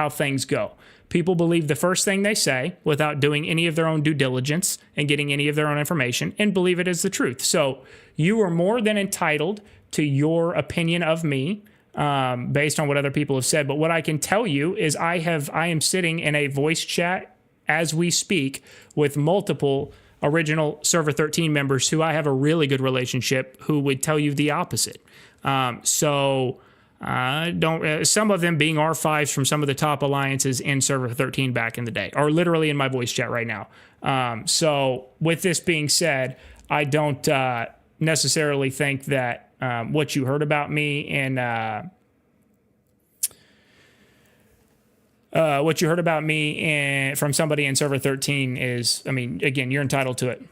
S3: things go. People believe the first thing they say without doing any of their own due diligence and getting any of their own information and believe it is the truth. So you are more than entitled to your opinion of me based on what other people have said. But what I can tell you is I am sitting in a voice chat as we speak with multiple original Server 13 members who I have a really good relationship who would tell you the opposite. Some of them being R5s from some of the top alliances in Server 13 back in the day are literally in my voice chat right now. So with this being said, I don't necessarily think that what you heard about me from somebody in Server 13 is, I mean, again, you're entitled to it.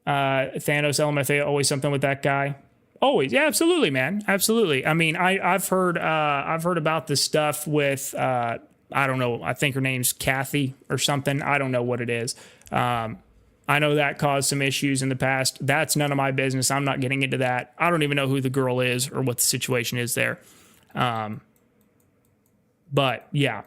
S3: Thanos LMFA, always something with that guy. Always, yeah, absolutely, man, absolutely. I mean, I've heard about this stuff with I don't know. I think her name's Kathy or something. I don't know what it is. I know that caused some issues in the past. That's none of my business. I'm not getting into that. I don't even know who the girl is or what the situation is there. But yeah.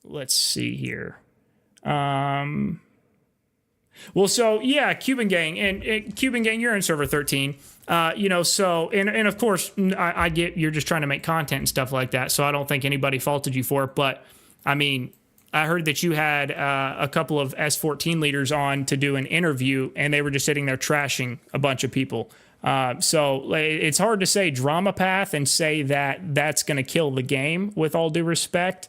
S3: Let's see here. Well, so yeah, Cuban Gang and Cuban Gang, you're in Server 13. So and of course I get you're just trying to make content and stuff like that. So I don't think anybody faulted you for it. But I mean, I heard that you had a couple of S14 leaders on to do an interview, and they were just sitting there trashing a bunch of people. So it's hard to say drama path and say that that's going to kill the game, with all due respect,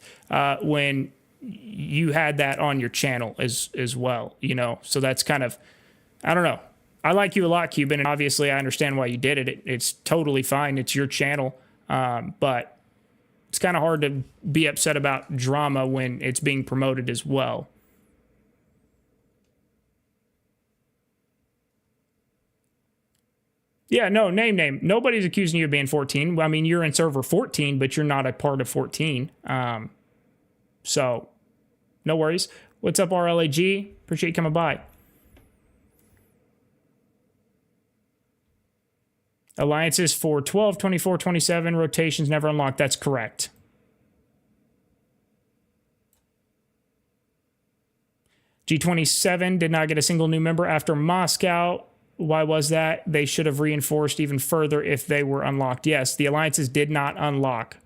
S3: when you had that on your channel as well, you know? So that's kind of, I don't know. I like you a lot, Cuban, and obviously I understand why you did it. It's totally fine. It's your channel. But it's kind of hard to be upset about drama when it's being promoted as well. Yeah, no, name. Nobody's accusing you of being 14. I mean, you're in server 14, but you're not a part of 14. So, no worries. What's up, RLAG? Appreciate you coming by. Alliances for 12, 24, 27, rotations never unlocked. That's correct. G27 did not get a single new member after Moscow. Why was that? They should have reinforced even further if they were unlocked. Yes, the alliances did not unlock.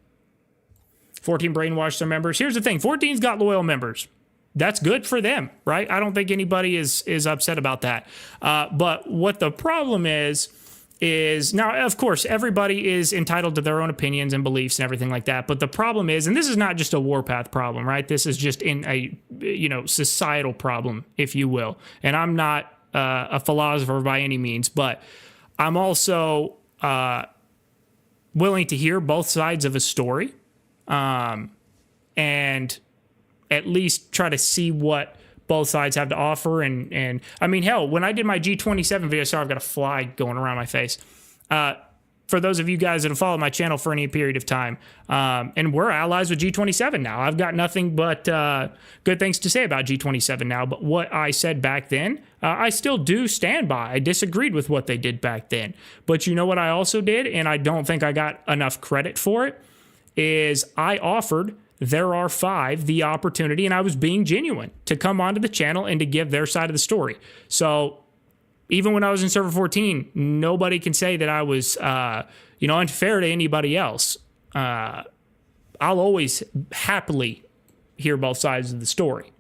S3: 14 brainwashed their members. Here's the thing. 14's got loyal members. That's good for them, right? I don't think anybody is upset about that. But what the problem is now, of course, everybody is entitled to their own opinions and beliefs and everything like that. But the problem is, and this is not just a Warpath problem, right? This is just in a, societal problem, if you will. And I'm not a philosopher by any means, but I'm also willing to hear both sides of a story, and at least try to see what both sides have to offer. And I mean, hell, when I did my G27 video, sorry, I've got a fly going around my face. For those of you guys that have followed my channel for any period of time, and we're allies with G27 now. I've got nothing but good things to say about G27 now. But what I said back then, I still do stand by. I disagreed with what they did back then. But you know what I also did, and I don't think I got enough credit for it, is I offered There Are5 the opportunity, and I was being genuine, to come onto the channel and to give their side of the story. So even when I was in server 14, nobody can say that I was, unfair to anybody else. I'll always happily hear both sides of the story.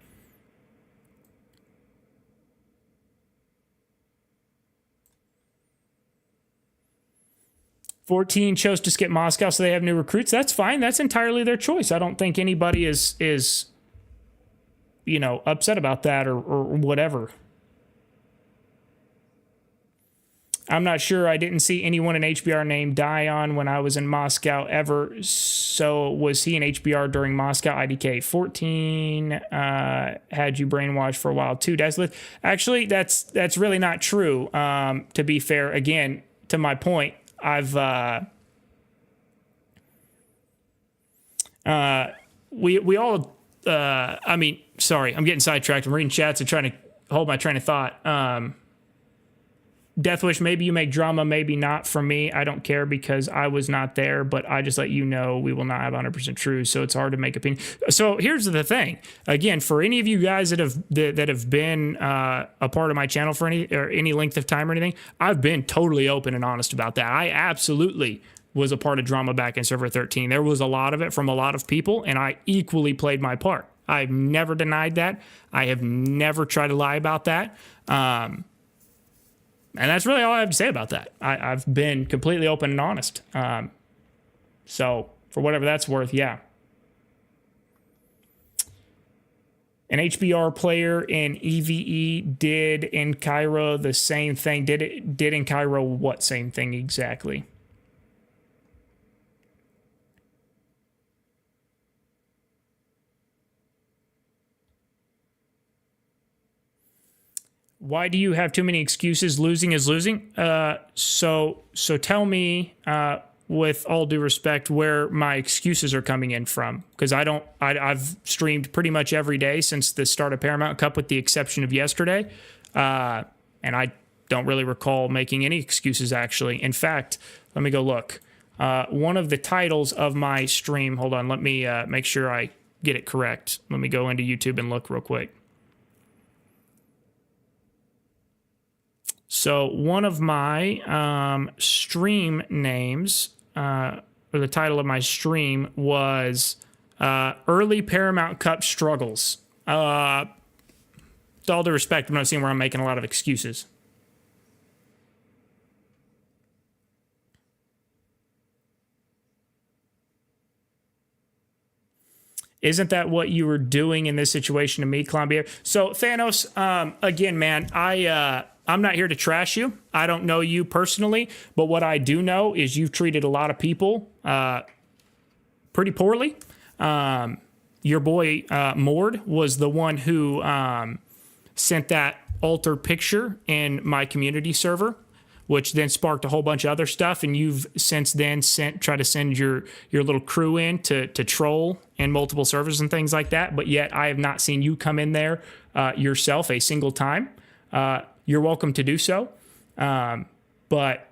S3: "14 chose to skip Moscow, so they have new recruits." That's fine. That's entirely their choice. I don't think anybody is upset about that or whatever. "I'm not sure. I didn't see anyone in HBR named Dion when I was in Moscow ever. So was he in HBR during Moscow? IDK 14 had you brainwashed for a while too, Desolate." Actually, that's really not true. To be fair, again, to my point, I've we all I mean, sorry, I'm getting sidetracked. I'm reading chats and trying to hold my train of thought. Deathwish, maybe you make drama, maybe not. For me, I don't care because I was not there, but I just let you know we will not have 100% true, so it's hard to make opinion. So here's the thing. Again, for any of you guys that have been a part of my channel for any length of time or anything, I've been totally open and honest about that. I absolutely was a part of drama back in server 13. There was a lot of it from a lot of people, and I equally played my part. I've never denied that. I have never tried to lie about that. And that's really all I have to say about that. I've been completely open and honest. So for whatever that's worth, yeah. "An HBR player in EVE did in Cairo the same thing." Did in Cairo what same thing exactly? "Why do you have too many excuses? Losing is losing." So tell me, with all due respect, where my excuses are coming in from, because I've streamed pretty much every day since the start of Paramount Cup, with the exception of yesterday, and I don't really recall making any excuses, actually. In fact, let me go look. One of the titles of my stream, hold on, let me make sure I get it correct. Let me go into YouTube and look real quick. So one of my stream names, or the title of my stream, was Early Paramount Cup Struggles. With all due respect, I'm not seeing where I'm making a lot of excuses. Isn't that what you were doing in this situation to me, Columbia? So Thanos, again, man, I'm not here to trash you. I don't know you personally, but what I do know is you've treated a lot of people pretty poorly. Your boy Mord was the one who sent that altered picture in my community server, which then sparked a whole bunch of other stuff. And you've since then tried to send your little crew in to troll in multiple servers and things like that. But yet I have not seen you come in there yourself a single time. You're welcome to do so. But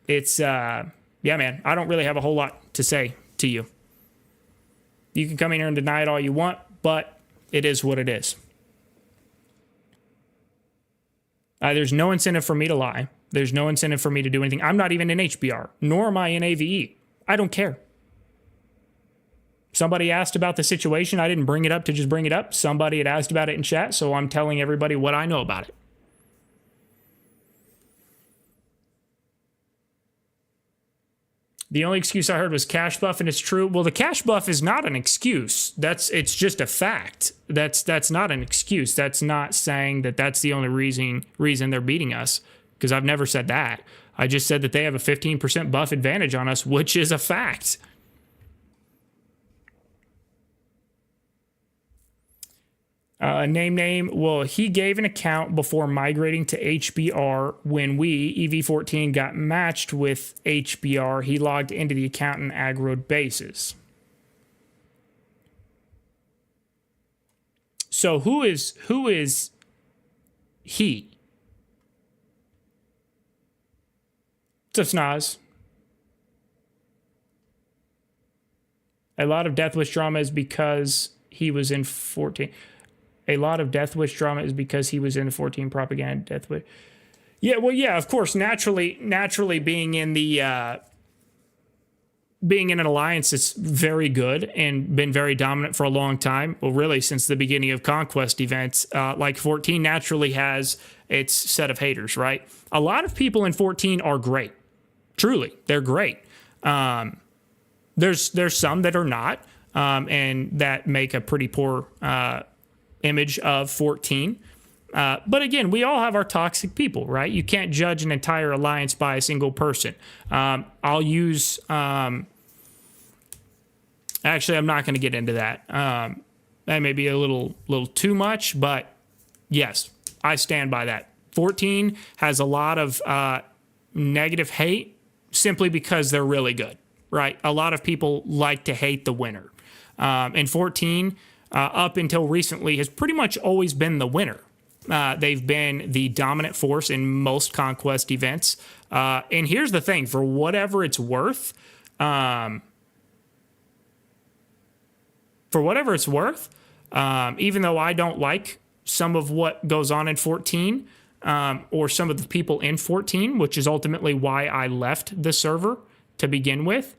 S3: it's, yeah, man, I don't really have a whole lot to say to you. You can come in here and deny it all you want, but it is what it is. There's no incentive for me to lie. There's no incentive for me to do anything. I'm not even in HBR, nor am I in AVE. I don't care. Somebody asked about the situation. I didn't bring it up to just bring it up. Somebody had asked about it in chat, so I'm telling everybody what I know about it. The only excuse I heard was cash buff, and it's true. Well, the cash buff is not an excuse. It's just a fact. That's not an excuse. That's not saying that that's the only reason they're beating us, because I've never said that. I just said that they have a 15% buff advantage on us, which is a fact. Name. Well, he gave an account before migrating to HBR. When we, EV14, got matched with HBR, he logged into the account and aggroed bases. So who is he? What's up, Snaz? A lot of Death Wish drama is because he was in 14. A lot of Death Wish drama is because he was in 14 propaganda Death Wish. Yeah, well, yeah, of course. Naturally, being in the being in an alliance that's very good and been very dominant for a long time. Well, really, since the beginning of Conquest events, like 14 naturally has its set of haters, right? A lot of people in 14 are great. Truly, they're great. There's some that are not, and that make a pretty poor image of 14. But again, we all have our toxic people, right? You can't judge an entire alliance by a single person. I'll use... actually, I'm not going to get into that. That may be a little too much, but yes, I stand by that. 14 has a lot of negative hate simply because they're really good, right? A lot of people like to hate the winner. And 14... up until recently, has pretty much always been the winner. They've been the dominant force in most Conquest events. And here's the thing, for whatever it's worth, even though I don't like some of what goes on in 14, or some of the people in 14, which is ultimately why I left the server to begin with,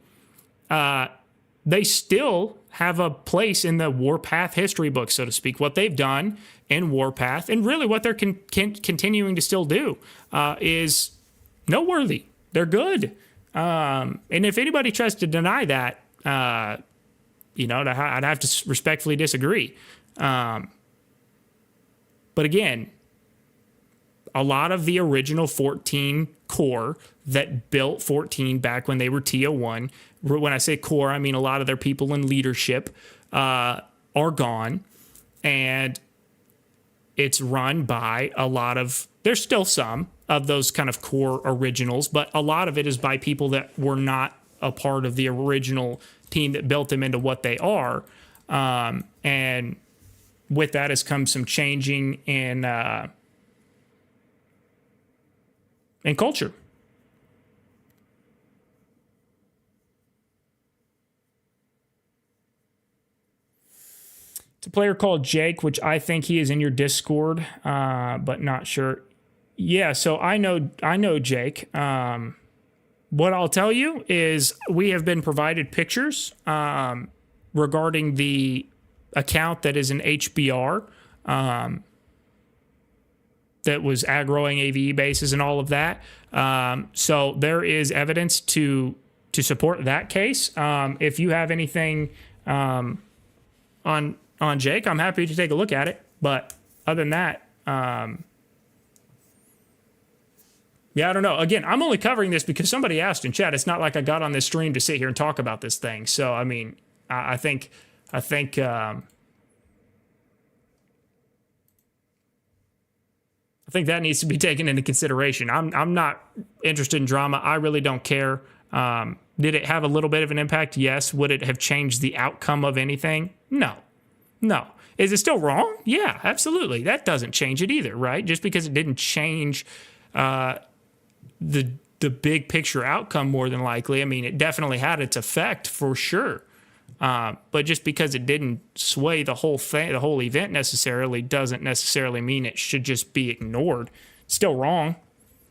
S3: they still have a place in the Warpath history book, so to speak. What they've done in Warpath, and really what they're continuing to still do, is noteworthy. They're good. And if anybody tries to deny that, I'd have to respectfully disagree. But again, a lot of the original 14 core that built 14 back when they were TO1, when I say core, I mean a lot of their people in leadership are gone, and it's run by a lot of, there's still some of those kind of core originals, but a lot of it is by people that were not a part of the original team that built them into what they are. And with that has come some changing in culture. It's a player called Jake, which I think he is in your Discord, but not sure. Yeah, so I know Jake. What I'll tell you is we have been provided pictures regarding the account that is an HBR that was aggroing AVE bases and all of that. So there is evidence to support that case. If you have anything on Jake, I'm happy to take a look at it. But other than that, yeah, I don't know. Again, I'm only covering this because somebody asked in chat. It's not like I got on this stream to sit here and talk about this thing. So, I mean, I think that needs to be taken into consideration. I'm not interested in drama. I really don't care. Did it have a little bit of an impact? Yes. Would it have changed the outcome of anything? No. Is it still wrong? Yeah, absolutely. That doesn't change it either, right? Just because it didn't change the big picture outcome, more than likely. I mean, it definitely had its effect for sure. But just because it didn't sway the whole thing, the whole event necessarily, doesn't necessarily mean it should just be ignored. It's still wrong.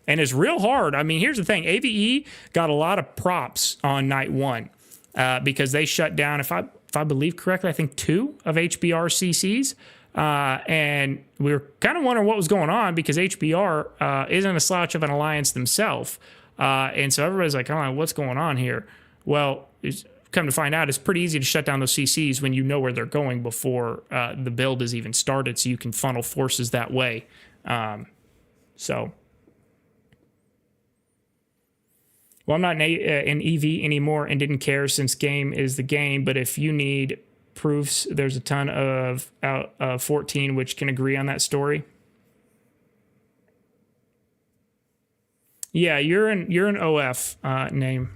S3: And it's real hard. I mean, here's the thing. AVE got a lot of props on night one because they shut down, if I believe correctly, I think 2 of HBR CCs. And we were kind of wondering what was going on because HBR isn't a slouch of an alliance themselves. And so everybody's like, oh, what's going on here? Well, come to find out, it's pretty easy to shut down those CCs when you know where they're going before the build is even started, so you can funnel forces that way. Well, I'm not in EV anymore and didn't care since game is the game, but if you need proofs, there's a ton of 14 which can agree on that story. Yeah, you're an OF name.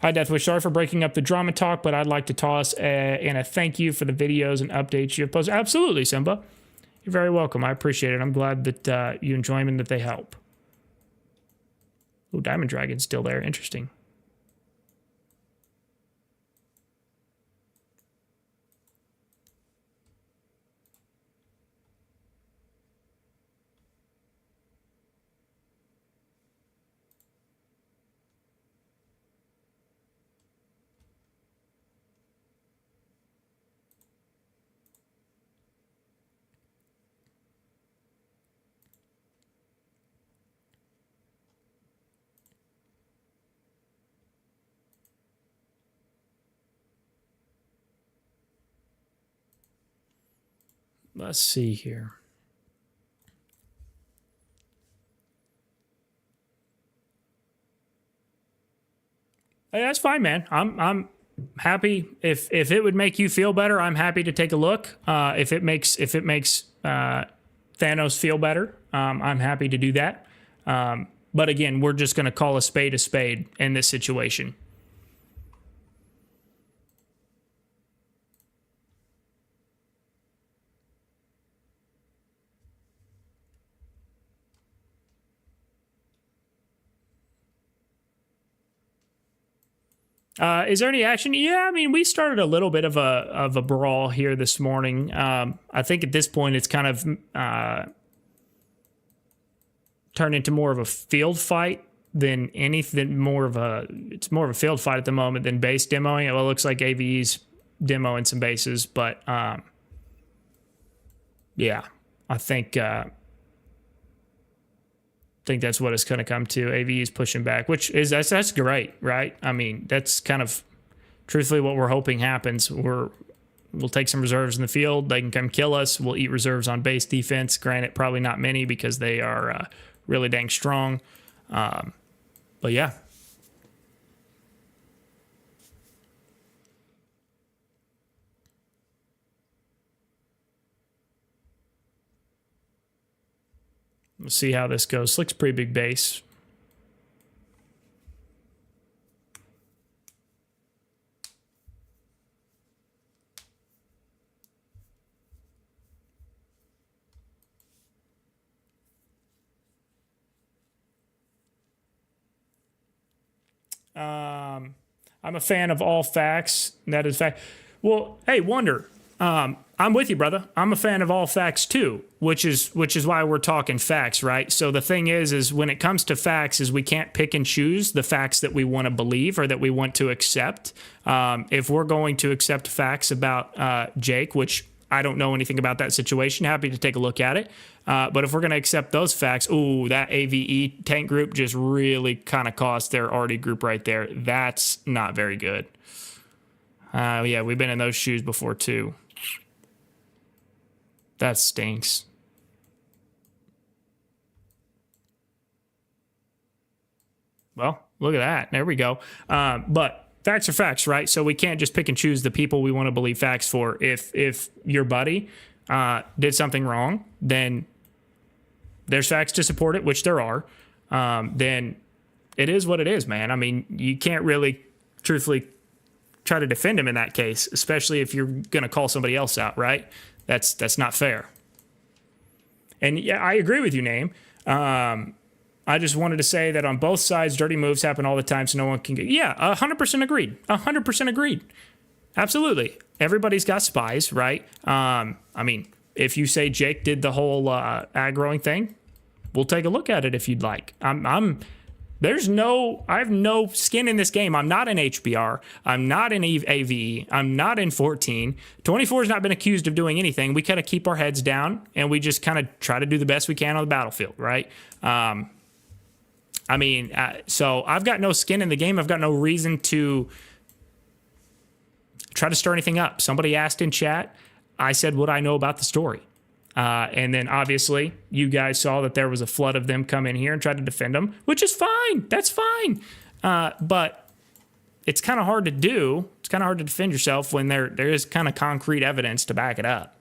S3: Hi, Deathwish. Sorry for breaking up the drama talk, but I'd like to toss in a thank you for the videos and updates you have posted. Absolutely, Simba. You're very welcome. I appreciate it. I'm glad that you enjoy them and that they help. Oh, Diamond Dragon's still there. Interesting. Let's see here. Hey, that's fine, man. I'm happy if it would make you feel better. I'm happy to take a look. If it makes Thanos feel better, I'm happy to do that. But again, we're just going to call a spade in this situation. Is there any action? Yeah, I mean, we started a little bit of a brawl here this morning. I think at this point it's kind of turned into more of a field fight than anything. It's more of a field fight at the moment than base demoing. Well, it looks like AVE's demoing some bases, but yeah, I think that's what it's going to come to. AVE is pushing back, which is that's great, right? I mean, that's kind of truthfully what we're hoping happens. We'll take some reserves in the field. They can come kill us. We'll eat reserves on base defense. Granted, probably not many because they are really dang strong. But yeah. We'll see how this goes. Slick's pretty big base. I'm a fan of all facts. That is fact. Well, hey, Wonder. I'm with you, brother. I'm a fan of all facts too, which is why we're talking facts, right? So the thing is when it comes to facts, is we can't pick and choose the facts that we want to believe or that we want to accept. If we're going to accept facts about Jake, which I don't know anything about that situation, happy to take a look at it. But if we're going to accept those facts, that AVE tank group just really kind of cost their already group right there. That's not very good. Yeah, we've been in those shoes before too. That stinks. Well, look at that. There we go. But facts are facts, right? So we can't just pick and choose the people we want to believe facts for. If your buddy did something wrong, then there's facts to support it, which there are. Then it is what it is, man. I mean, you can't really truthfully try to defend him in that case, especially if you're going to call somebody else out, right? That's not fair. And yeah, I agree with you, Name. I just wanted to say that on both sides, dirty moves happen all the time, so no one can get... Yeah, 100% agreed. 100% agreed. Absolutely. Everybody's got spies, right? I mean, if you say Jake did the whole aggroing thing, we'll take a look at it if you'd like. I have no skin in this game. I'm not in HBR. I'm not in AVE. I'm not in 14. 24 has not been accused of doing anything. We kind of keep our heads down, and we just kind of try to do the best we can on the battlefield, right? So I've got no skin in the game. I've got no reason to try to stir anything up. Somebody asked in chat. I said what I know about the story. And then obviously you guys saw that there was a flood of them come in here and try to defend them, which is fine. That's fine. But it's kind of hard to do. It's kind of hard to defend yourself when there is kind of concrete evidence to back it up.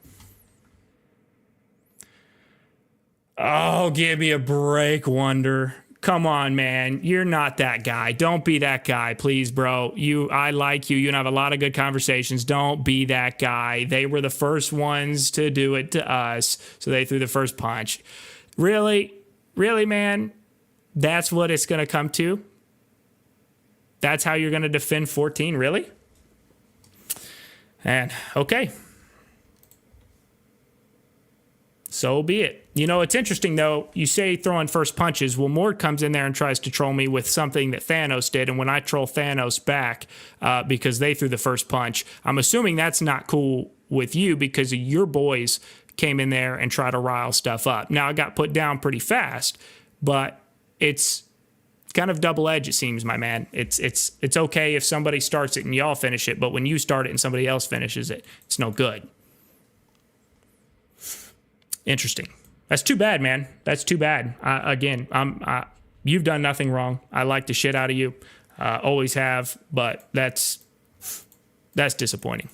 S3: Oh, give me a break, Wonder. Come on, man. You're not that guy. Don't be that guy, please, bro. I like you. You have a lot of good conversations. Don't be that guy. They were the first ones to do it to us, so they threw the first punch. Really? Really, man? That's what it's going to come to? That's how you're going to defend 14? Really? And, okay. So be it. You know, it's interesting, though. You say throwing first punches. Well, Mord comes in there and tries to troll me with something that Thanos did. And when I troll Thanos back because they threw the first punch, I'm assuming that's not cool with you because your boys came in there and tried to rile stuff up. Now, I got put down pretty fast, but it's kind of double-edged, it seems, my man. It's okay if somebody starts it and y'all finish it, but when you start it and somebody else finishes it, it's no good. Interesting. That's too bad, man. That's too bad. Again, you've done nothing wrong. I like the shit out of you. Always have, but that's disappointing.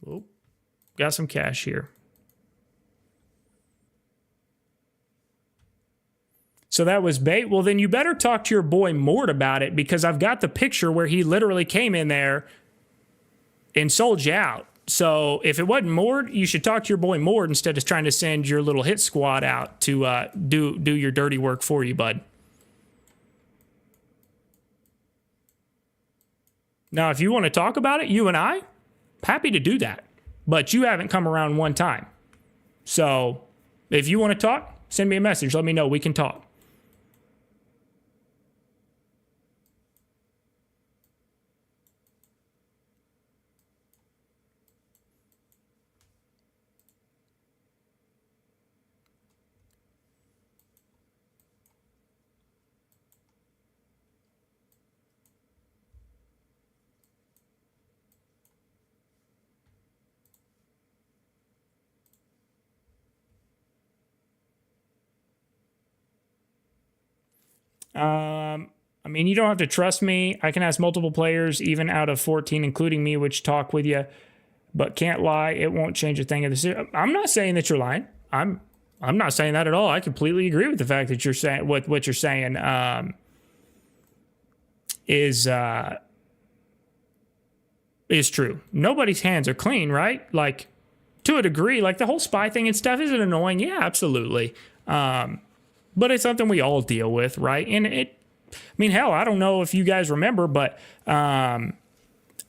S3: Oh, got some cash here. So that was bait. Well, then you better talk to your boy Mort about it because I've got the picture where he literally came in there and sold you out. So if it wasn't Mort, you should talk to your boy Mort instead of trying to send your little hit squad out to do your dirty work for you, bud. Now, if you want to talk about it, you and I, happy to do that. But you haven't come around one time. So if you want to talk, send me a message. Let me know. We can talk. I mean, you don't have to trust me. I can ask multiple players, even out of 14, including me, which talk with you, but can't lie. It won't change a thing. I'm not saying that you're lying. I'm not saying that at all. I completely agree with the fact that you're saying what you're saying is true. Nobody's hands are clean, right? Like, to a degree, like the whole spy thing and stuff isn't annoying. Yeah, absolutely. But it's something we all deal with, right? And I mean, hell, I don't know if you guys remember, but no,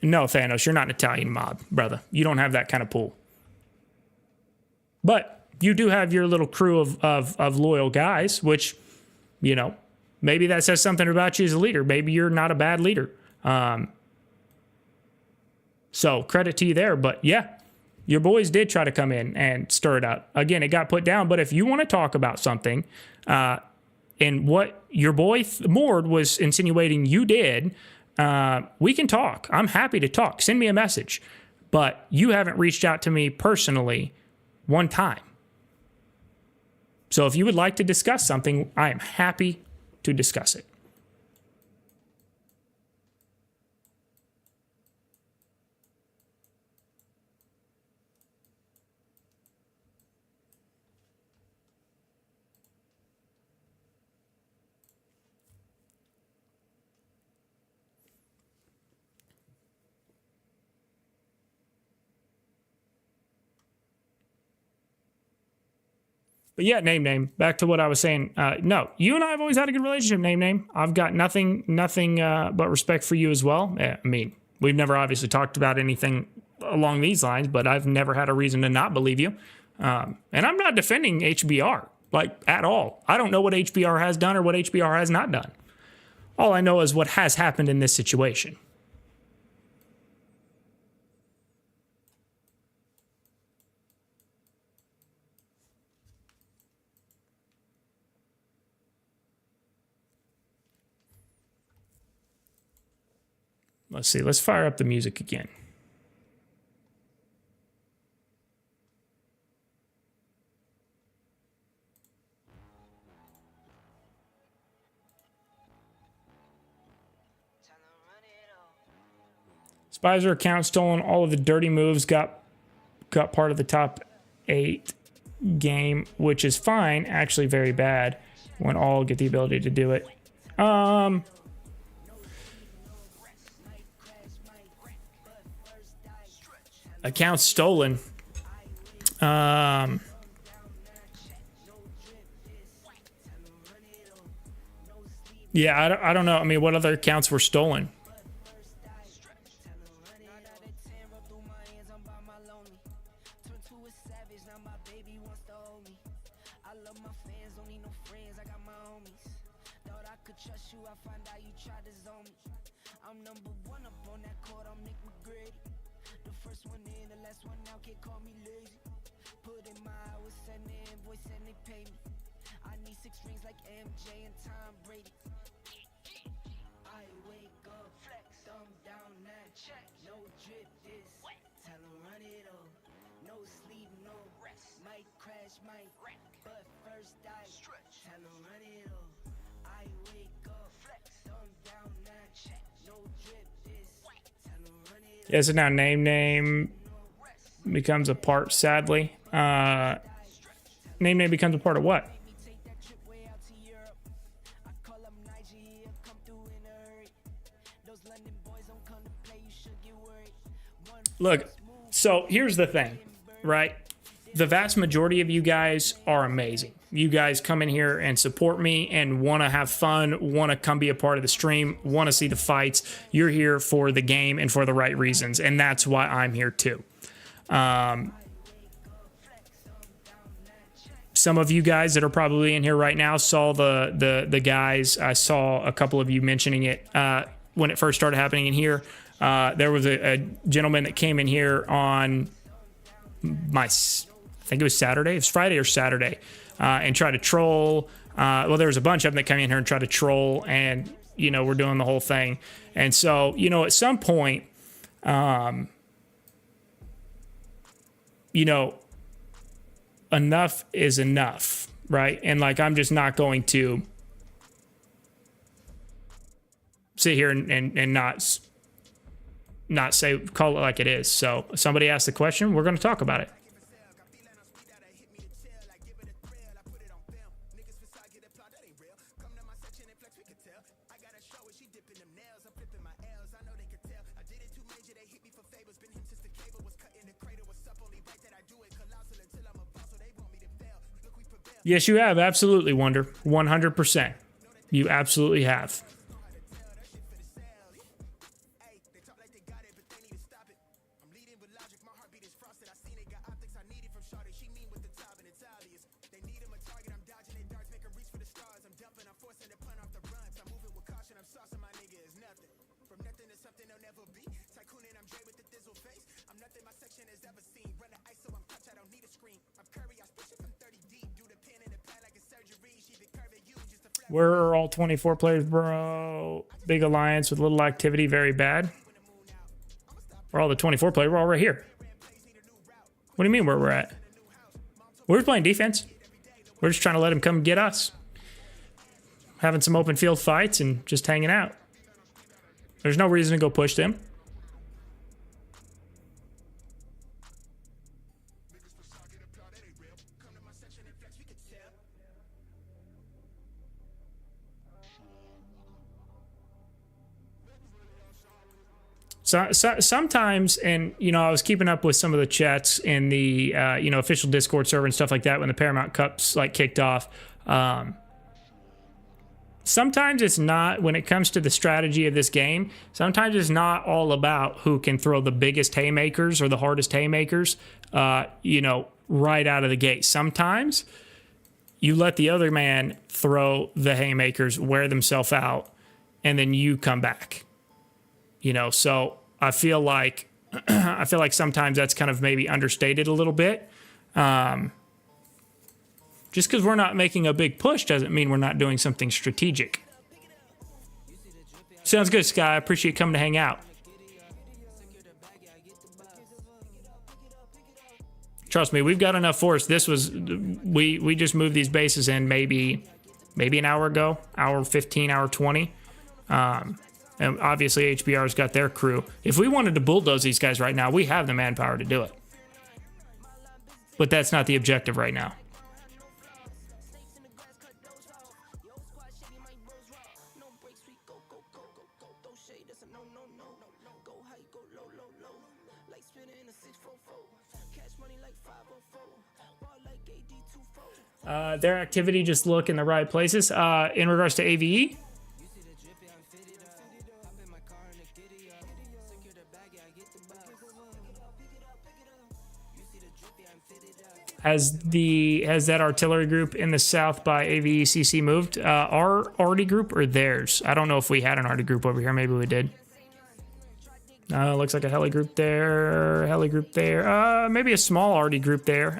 S3: Thanos, you're not an Italian mob, brother. You don't have that kind of pull. But you do have your little crew of loyal guys, which, you know, maybe that says something about you as a leader. Maybe you're not a bad leader. So credit to you there. But yeah, your boys did try to come in and stir it up. Again, it got put down. But if you want to talk about something, and what your boy Mord was insinuating you did, we can talk. I'm happy to talk. Send me a message. But you haven't reached out to me personally one time. So if you would like to discuss something, I am happy to discuss it. But yeah, name. Back to what I was saying. No, you and I have always had a good relationship, name. I've got nothing but respect for you as well. I mean, we've never obviously talked about anything along these lines, but I've never had a reason to not believe you. And I'm not defending HBR, like, at all. I don't know what HBR has done or what HBR has not done. All I know is what has happened in this situation. Let's see. Let's fire up the music again. Spicer account stolen. All of the dirty moves got part of the top 8 game, which is fine. Actually, very bad when all get the ability to do it. Accounts stolen. Yeah, I don't know. I mean, what other accounts were stolen? Yeah, so now name becomes a part, sadly. Name becomes a part of what? Look, so here's the thing, right? The vast majority of you guys are amazing. You guys come in here and support me and want to have fun, want to come be a part of the stream, want to see the fights. You're here for the game and for the right reasons, and that's why I'm here too. Some of you guys that are probably in here right now saw the guys. I saw a couple of you mentioning it when it first started happening in here. There was a gentleman that came in here on I think it was Saturday. It was Friday or Saturday. And try to troll. Well, there was a bunch of them that came in here and tried to troll, and, you know, we're doing the whole thing. And so, you know, at some point, you know, enough is enough, right? And, like, I'm just not going to sit here and not say, call it like it is. So somebody asked the question, we're going to talk about it. Yes, you have. Absolutely, Wonder. 100%. You absolutely have. Where are all 24 players, bro? Big alliance with little activity, very bad. We're all the 24 players. We're all right here. What do you mean where we're at? We're just playing defense. We're just trying to let him come get us. Having some open field fights and just hanging out. There's no reason to go push them. So sometimes, and I was keeping up with some of the chats in the official Discord server and stuff like that when the Paramount Cups kicked off. Sometimes it's not, when it comes to the strategy of this game, sometimes it's not all about who can throw the biggest haymakers or the hardest haymakers, right out of the gate. Sometimes you let the other man throw the haymakers, wear themselves out, and then you come back. So I feel like sometimes that's kind of maybe understated a little bit. Just because we're not making a big push doesn't mean we're not doing something strategic. Sounds good, Sky. I appreciate you coming to hang out. Trust me, we've got enough force. We just moved these bases in maybe an hour ago, hour 15, hour 20. And obviously HBR's got their crew. If we wanted to bulldoze these guys right now, we have the manpower to do it. But that's not the objective right now. Their activity just look in the right places. In regards to AVE, has that artillery group in the south by AVECC moved? Our arty group or theirs? I don't know if we had an arty group over here. Maybe we did. Looks like a heli group there. Maybe a small arty group there.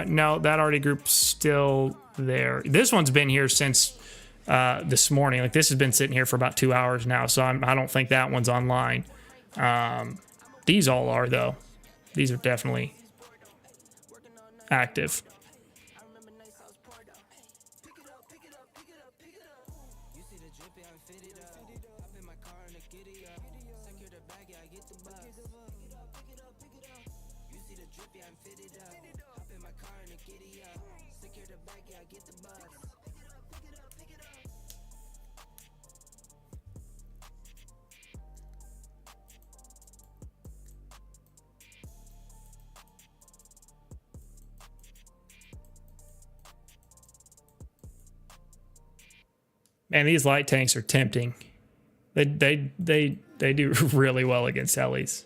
S3: No, that arty group's still there. This one's been here since this morning. Like, this has been sitting here for about 2 hours now, so I don't think that one's online. These all are, though. These are definitely active. Man, these light tanks are tempting. They do really well against helis.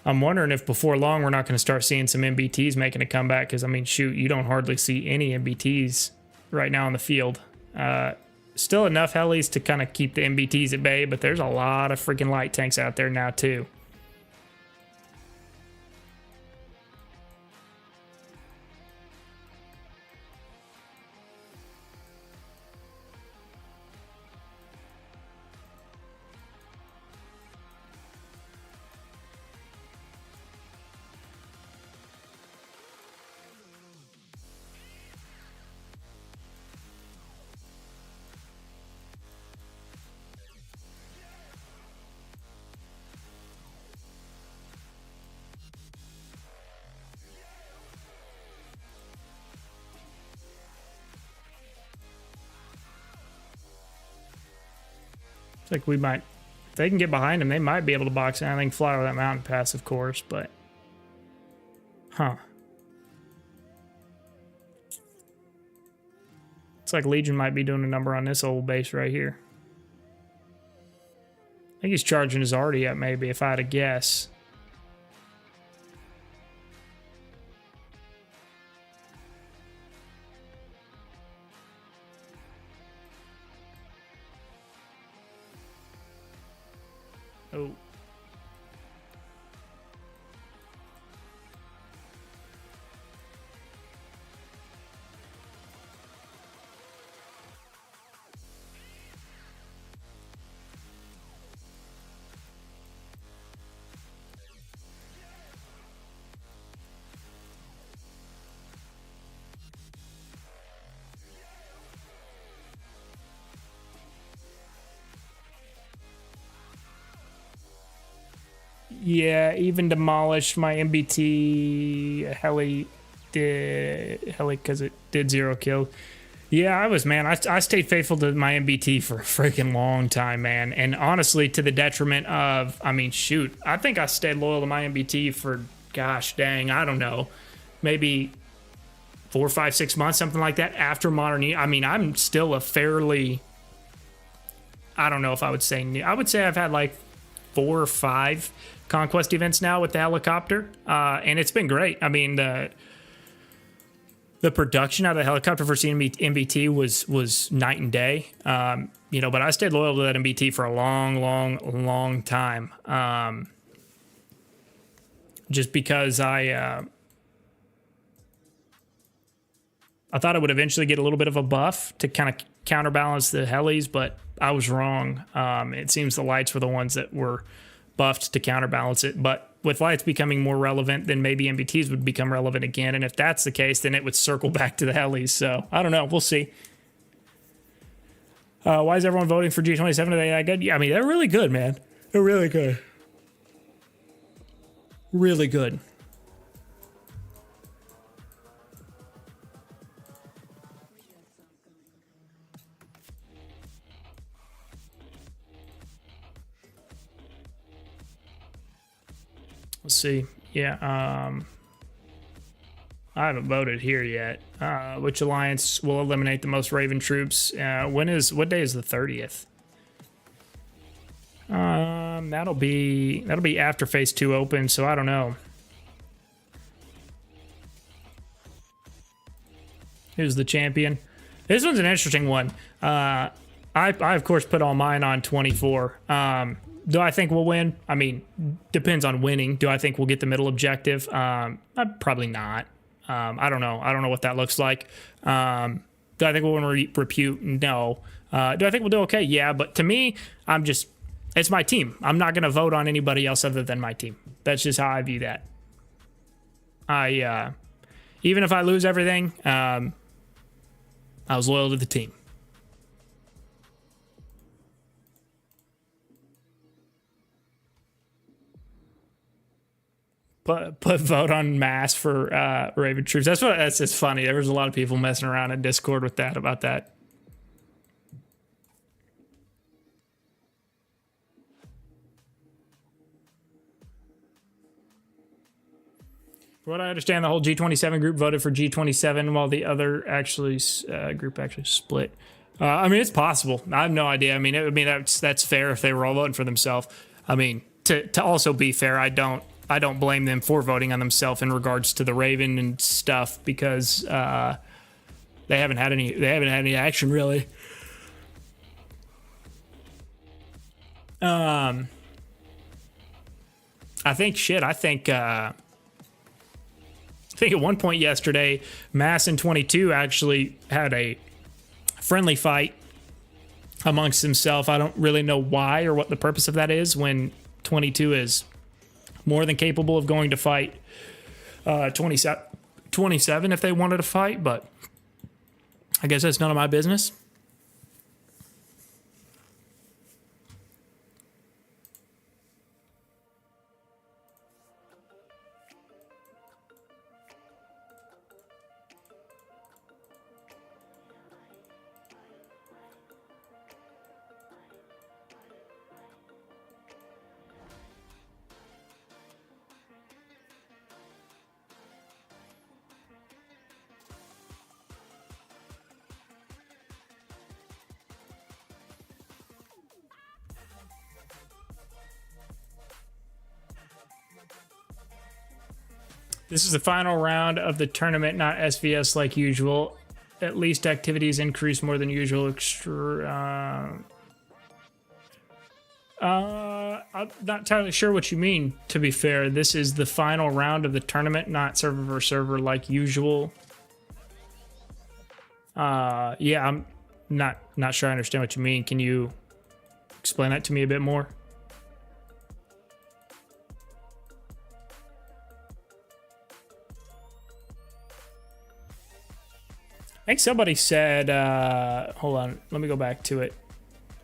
S3: I'm wondering if before long we're not going to start seeing some MBTs making a comeback, because, I mean, shoot, you don't hardly see any MBTs right now in the field. Still enough helis to kind of keep the MBTs at bay, but there's a lot of freaking light tanks out there now, too. Like, we might, if they can get behind them, they might be able to box anything, fly over that mountain pass, of course, but it's like Legion might be doing a number on this old base right here. I think he's charging his arty up, maybe, if I had to guess. Oh. Yeah, even demolished my MBT heli because it did 0 kill. Yeah, I stayed faithful to my MBT for a freaking long time, man. And honestly, to the detriment of, I mean, shoot, I think I stayed loyal to my MBT for, gosh dang, I don't know, maybe 4, 5, 6 months, something like that after Modern I mean, I'm still a fairly, I don't know if I would say new. I would say I've had like 4 or 5 Conquest events now with the helicopter, and it's been great. I mean, the production out of the helicopter for MBT was night and day. You know, but I stayed loyal to that MBT for a long time. Just because I thought it would eventually get a little bit of a buff to kind of counterbalance the helis, but I was wrong. It seems the lights were the ones that were buffed to counterbalance it, but with lights becoming more relevant, then maybe MBTs would become relevant again, and if that's the case, then it would circle back to the helis, so I don't know, we'll see. Why is everyone voting for G27? Are they that good? Yeah, I mean, they're really good, man. They're really good. Really good. Let's see. Yeah, I haven't voted here yet. Which alliance will eliminate the most Raven troops? What day is the 30th? That'll be after phase 2 opens, so I don't know. Who's the champion? This one's an interesting one. I of course put all mine on 24. Do I think we'll win? I mean, depends on winning. Do I think we'll get the middle objective? Probably not. I don't know. I don't know what that looks like. Do I think we'll win repute? No. Do I think we'll do okay? Yeah, but to me, it's my team. I'm not going to vote on anybody else other than my team. That's just how I view that. Even if I lose everything, I was loyal to the team. Put vote on mass for Raven troops. That's just funny. There was a lot of people messing around in Discord with that about that. From what I understand, the whole G27 group voted for G27 while the other group actually split. I mean, it's possible. I have no idea. I mean, that's fair if they were all voting for themselves. I mean, to also be fair, I don't blame them for voting on themselves in regards to the Raven and stuff because they haven't had any action really. I think at one point yesterday, Mass and 22 actually had a friendly fight amongst themselves. I don't really know why or what the purpose of that is when 22 is more than capable of going to fight 27 if they wanted to fight, but I guess that's none of my business. This is the final round of the tournament, not SVS like usual. At least activities increase more than usual. I'm not entirely sure what you mean, to be fair. This is the final round of the tournament, not server versus server like usual. Yeah, I'm not sure I understand what you mean. Can you explain that to me a bit more? I think somebody said, hold on, let me go back to it.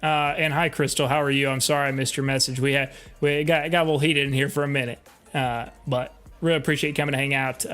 S3: And hi, Crystal, how are you? I'm sorry I missed your message. We got a little heated in here for a minute, but really appreciate you coming to hang out.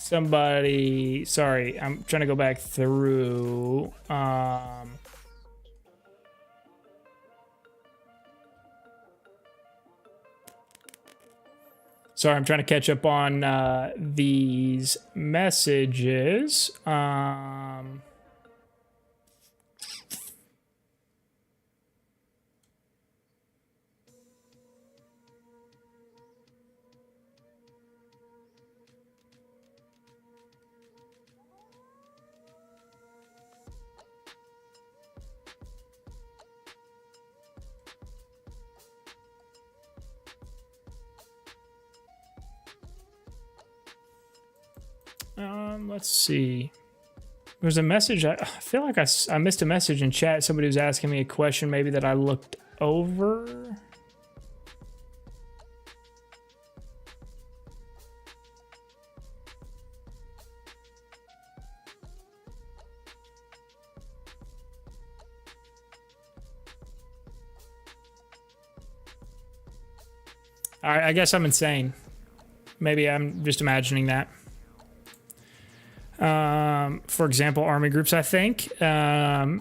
S3: Somebody, sorry, I'm trying to go back through. Sorry, I'm trying to catch up on these messages. Let's see. There's a message. I feel like I missed a message in chat. Somebody was asking me a question maybe that I looked over. All right, I guess I'm insane. Maybe I'm just imagining that. For example, army groups, I think. Guess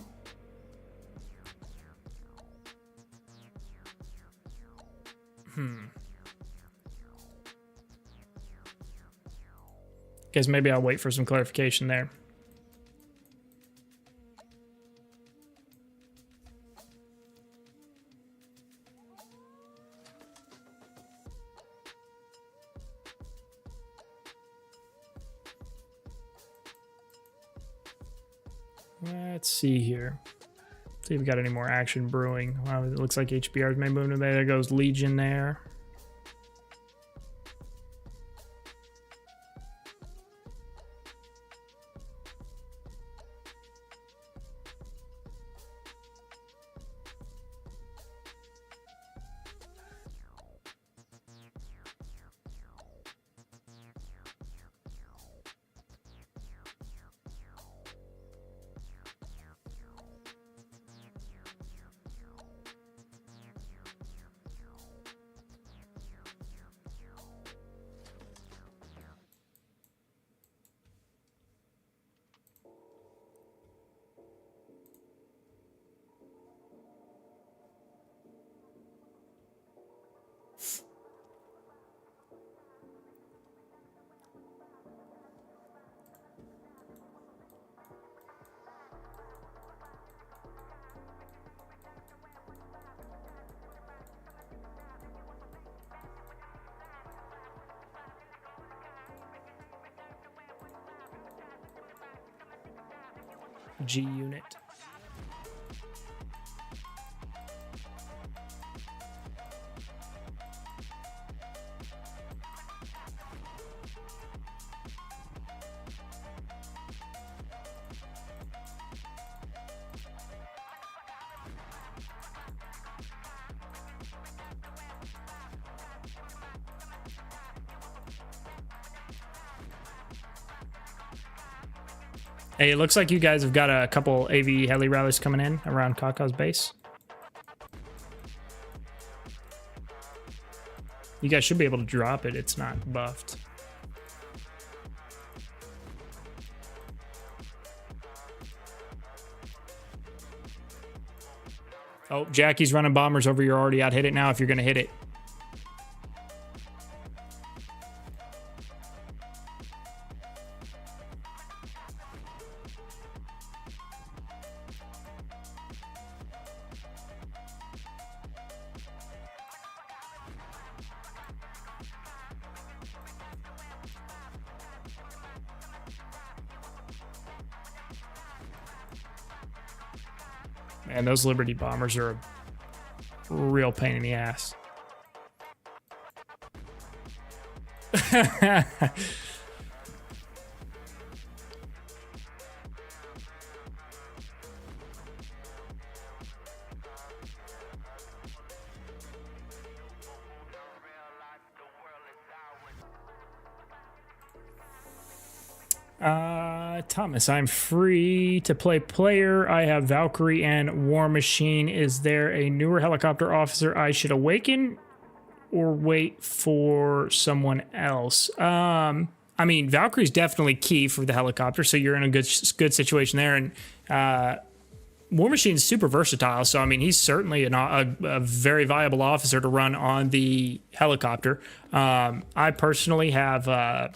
S3: maybe I'll wait for some clarification there. Let's see here. See if we got any more action brewing. Wow, it looks like HBR's may move today. There goes Legion there. G unit. Hey, it looks like you guys have got a couple AV heli rallies coming in around Kaka's base. You guys should be able to drop it. It's not buffed. Oh, Jackie's running bombers over your already out. Hit it now if you're going to hit it. Man, those Liberty bombers are a real pain in the ass. Thomas, I'm free to play player. I have Valkyrie and War Machine. Is there a newer helicopter officer I should awaken or wait for someone else? I mean, Valkyrie's definitely key for the helicopter, so you're in a good situation there. And War Machine's super versatile, so I mean, he's certainly a very viable officer to run on the helicopter. I personally have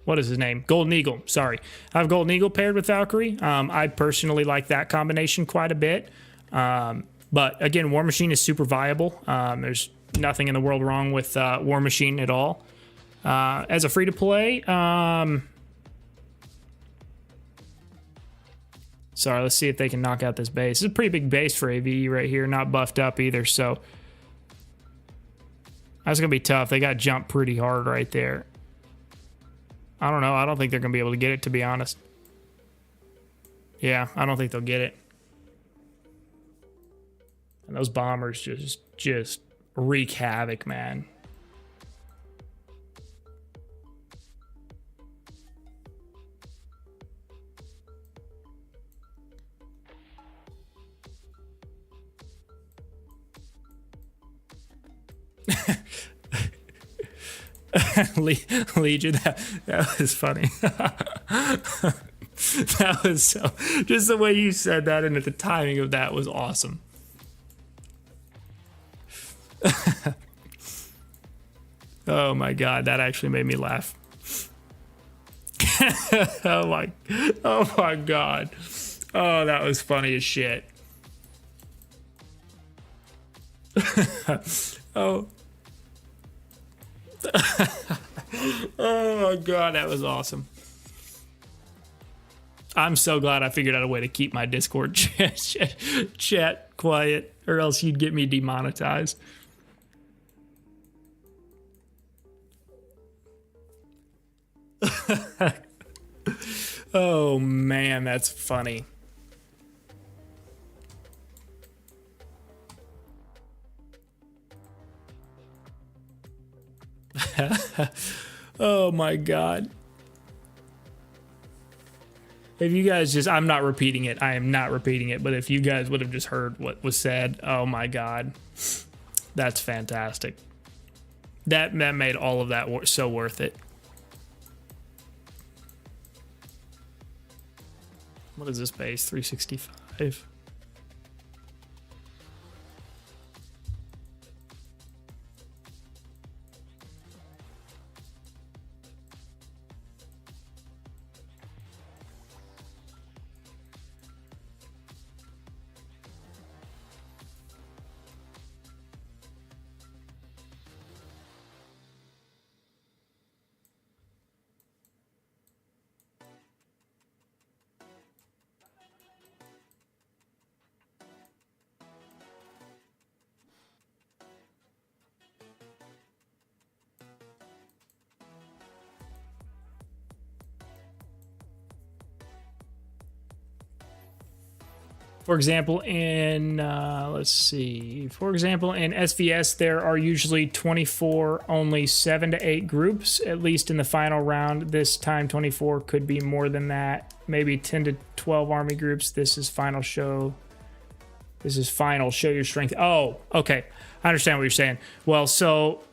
S3: what is his name? Golden Eagle. Sorry. I have Golden Eagle paired with Valkyrie. I personally like that combination quite a bit. But again, War Machine is super viable. There's nothing in the world wrong with War Machine at all. As a free-to-play, sorry, let's see if they can knock out this base. It's a pretty big base for AVE right here. Not buffed up either, so that's going to be tough. They got jumped pretty hard right there. I don't know. I don't think they're going to be able to get it, to be honest. Yeah, I don't think they'll get it. And those bombers just wreak havoc, man. Legion, that was funny. That was so, just the way you said that and the timing of that was awesome. Oh my god, that actually made me laugh. oh my god. Oh, that was funny as shit. Oh. Oh my god, that was awesome. I'm so glad I figured out a way to keep my Discord chat quiet, or else you'd get me demonetized. Oh man, that's funny. Oh my god. If you guys just, I'm not repeating it. I am not repeating it. But if you guys would have just heard what was said, oh my god. That's fantastic. That made all of that so worth it. What is this base? 365. For example, in, let's see. For example, in SVS, there are usually 24, only 7 to 8 groups, at least in the final round. This time, 24 could be more than that. Maybe 10 to 12 army groups. This is final show. This is final. Show your strength. Oh, okay. I understand what you're saying. Well, so,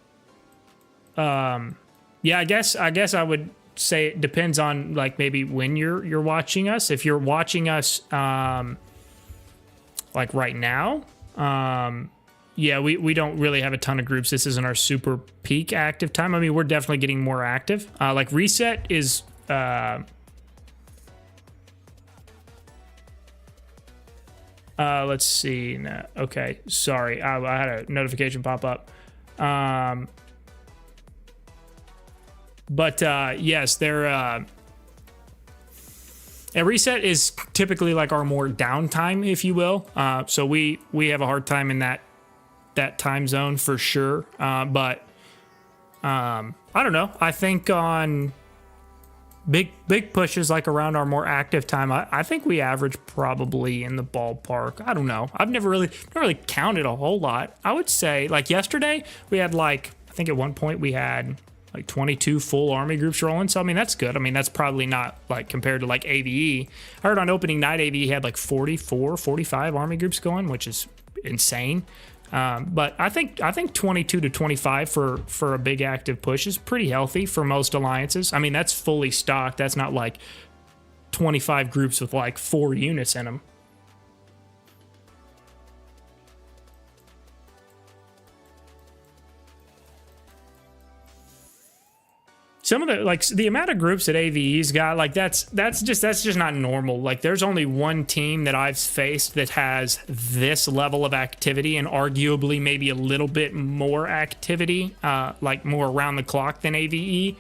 S3: yeah, I guess I would say it depends on, like, maybe when you're watching us. If you're watching us, like right now. Yeah, we don't really have a ton of groups. This isn't our super peak active time. I mean, we're definitely getting more active. Like reset is let's see. No, okay, sorry. I had a notification pop up. But yes, they're a reset is typically like our more downtime, if you will. So we have a hard time in that time zone for sure. But I don't know. I think on big pushes like around our more active time, I think we average probably in the ballpark. I don't know. I've never really counted a whole lot. I would say like yesterday we had like, I think at one point we had like 22 full army groups rolling. So, I mean, that's good. I mean, that's probably not like compared to like AVE. I heard on opening night, AVE had like 44, 45 army groups going, which is insane. But I think 22 to 25 for a big active push is pretty healthy for most alliances. I mean, that's fully stocked. That's not like 25 groups with like 4 units in them. Some of the like the amount of groups that AVE's got, like that's just not normal. Like there's only one team that I've faced that has this level of activity and arguably maybe a little bit more activity, like more around the clock than AVE,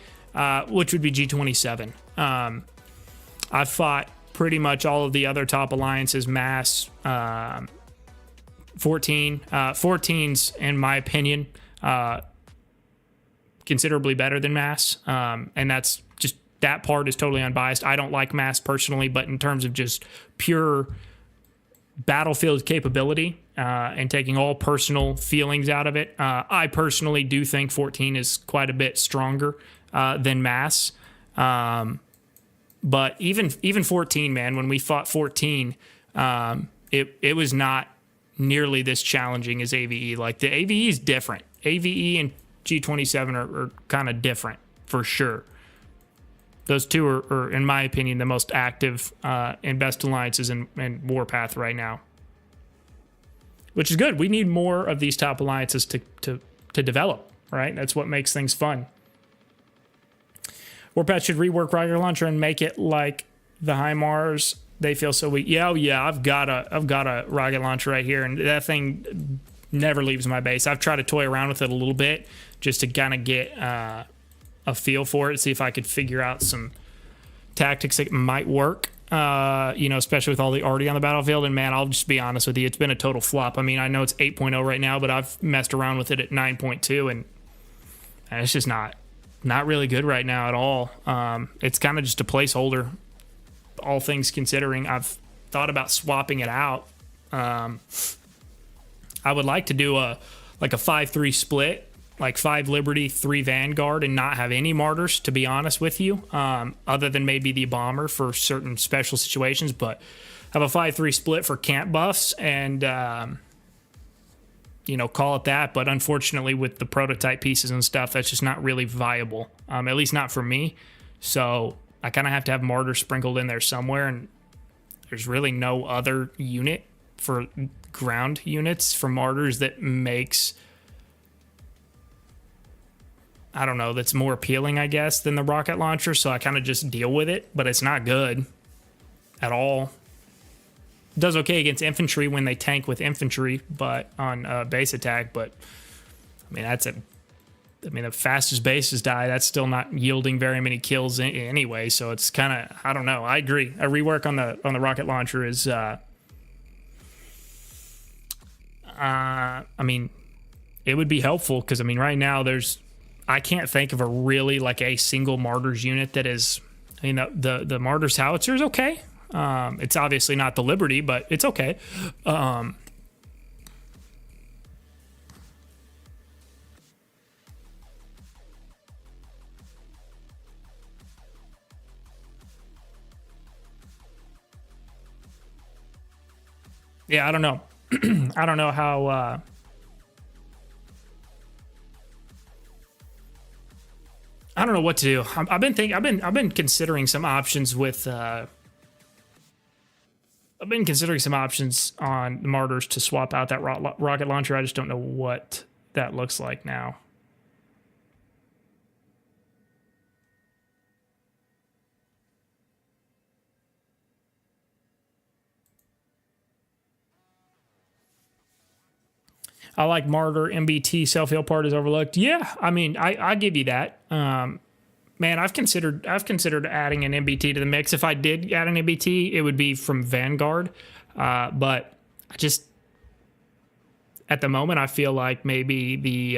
S3: which would be G27. I've fought pretty much all of the other top alliances, mass, 14's in my opinion, considerably better than mass, and that's just, that part is totally unbiased. I don't like mass personally, but in terms of just pure battlefield capability and taking all personal feelings out of it, I personally do think 14 is quite a bit stronger than mass. But even 14, man, when we fought 14, it was not nearly this challenging as AVE. Like the AVE is different. AVE and G27 are kind of different for sure. Those two are, in my opinion, the most active and best alliances in Warpath right now, which is good. We need more of these top alliances to develop, right? That's what makes things fun. Warpath should rework Rocket Launcher and make it like the HIMARS. They feel so weak. Yeah, I've got a rocket launcher right here, and that thing never leaves my base. I've tried to toy around with it a little bit just to kind of get a feel for it, see if I could figure out some tactics that might work, especially with all the already on the battlefield. And man, I'll just be honest with you, it's been a total flop. I mean, I know it's 8.0 right now, but I've messed around with it at 9.2, and it's just not really good right now at all. It's kind of just a placeholder, all things considering. I've thought about swapping it out. I would like to do a 5-3 split, like 5 Liberty, 3 Vanguard, and not have any Martyrs, to be honest with you, other than maybe the Bomber for certain special situations, but have a 5-3 split for camp buffs and, call it that. But unfortunately, with the prototype pieces and stuff, that's just not really viable, at least not for me. So I kind of have to have Martyrs sprinkled in there somewhere, and there's really no other unit for ground units for Martyrs that makes, I don't know, that's more appealing, I guess, than the rocket launcher. So I kind of just deal with it, but it's not good at all. It does okay against infantry when they tank with infantry, but on base attack. But I mean, the fastest bases die. That's still not yielding very many kills anyway. So it's kind of, I don't know. I agree. A rework on the rocket launcher is, I mean, it would be helpful because, I mean, right now I can't think of a single Martyrs unit that is, I mean, the Martyrs howitzer is okay. It's obviously not the Liberty, but it's okay. Yeah, I don't know. I don't know how. I don't know what to do. I've been considering some options with I've been considering some options on the Martyrs to swap out that rocket launcher. I just don't know what that looks like now. I like Martyr. MBT self-heal part is overlooked. Yeah, I mean, I give you that. Man, I've considered adding an MBT to the mix. If I did add an MBT, it would be from Vanguard. But I just, at the moment, I feel like maybe the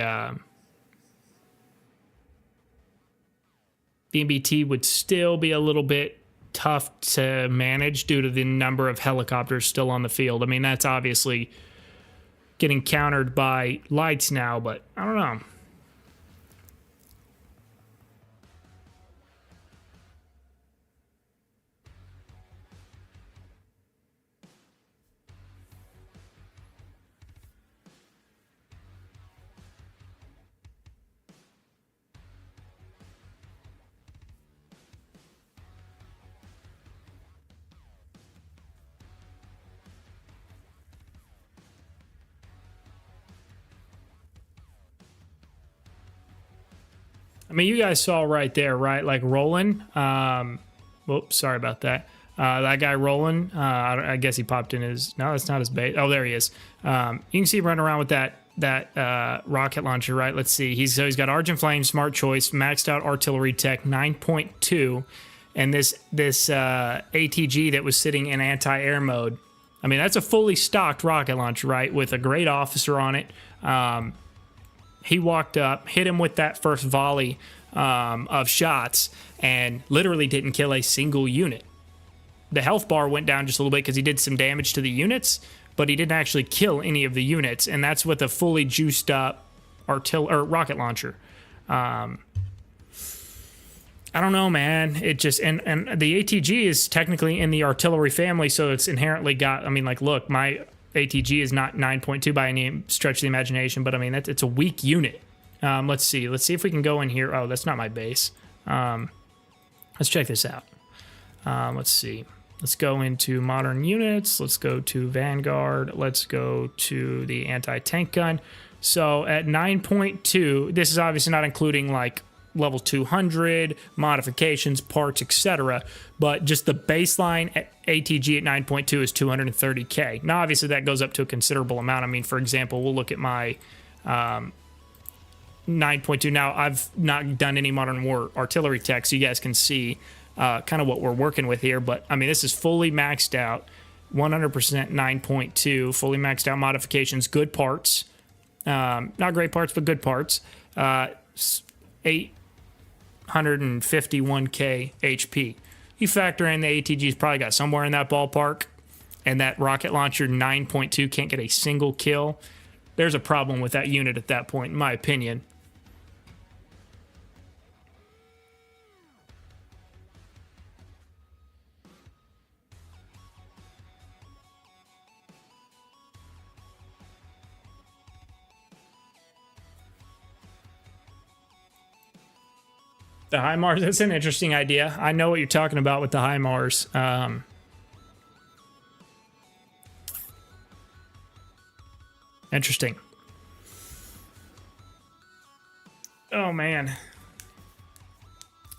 S3: MBT would still be a little bit tough to manage due to the number of helicopters still on the field. I mean, that's obviously getting countered by lights now, but I don't know. I mean, you guys saw right there, right? Like rolling. Whoops, sorry about that. That guy rolling. I guess he popped in his. No, that's not his base. Oh, there he is. You can see him running around with that rocket launcher, right? Let's see. He's got Argent Flame, Smart Choice, maxed out artillery tech 9.2, and this ATG that was sitting in anti-air mode. I mean, that's a fully stocked rocket launcher, right? With a great officer on it. He walked up, hit him with that first volley of shots, and literally didn't kill a single unit. The health bar went down just a little bit because he did some damage to the units, but he didn't actually kill any of the units, and that's with a fully juiced up rocket launcher. I don't know, man. It just and the ATG is technically in the artillery family, so it's inherently got. I mean, like, look, my ATG is not 9.2 by any stretch of the imagination, but I mean, it's a weak unit. Let's see if we can go in here. Oh, that's not my base. Let's check this out. Let's see. Let's go into modern units. Let's go to Vanguard. Let's go to the anti-tank gun. So at 9.2, this is obviously not including like level 200, modifications, parts, etc. But just the baseline ATG at 9.2 is 230K. Now, obviously, that goes up to a considerable amount. I mean, for example, we'll look at my 9.2. Now, I've not done any Modern War artillery tech, so you guys can see kind of what we're working with here. But, I mean, this is fully maxed out, 100% 9.2, fully maxed out modifications, good parts. Not great parts, but good parts. 851K HP. You factor in the ATG's probably got somewhere in that ballpark, and that rocket launcher 9.2 can't get a single kill. There's a problem with that unit at that point, in my opinion. The HIMARS, that's an interesting idea. I know what you're talking about with the HIMARS. Interesting. Oh, man.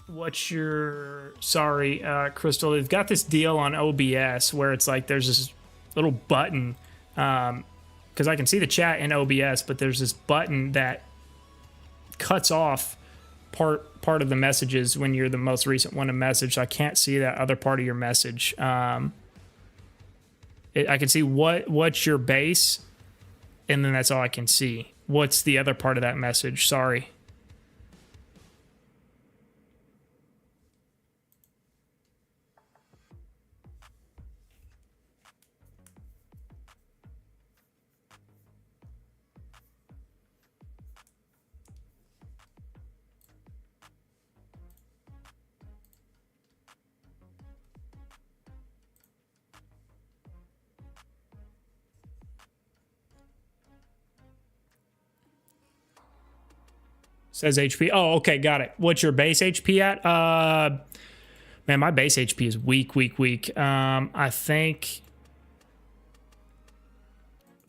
S3: What's your... Sorry, Crystal. They've got this deal on OBS where it's like there's this little button. Because I can see the chat in OBS, but there's this button that cuts off part of the messages when you're the most recent one to message. So I can't see that other part of your message. I can see what's your base, and then that's all I can see. What's the other part of that message? Sorry. Says HP. Oh, okay, got it. What's your base HP at? Man, my base HP is weak. I think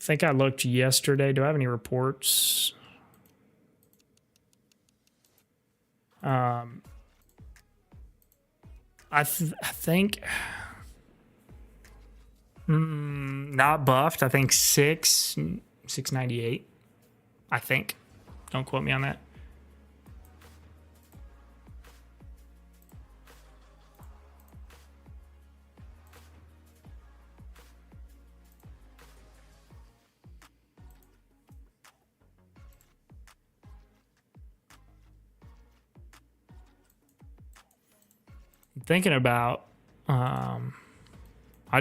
S3: think I looked yesterday. Do I have any reports? I think not buffed. I think 698. I think. Don't quote me on that. Thinking about I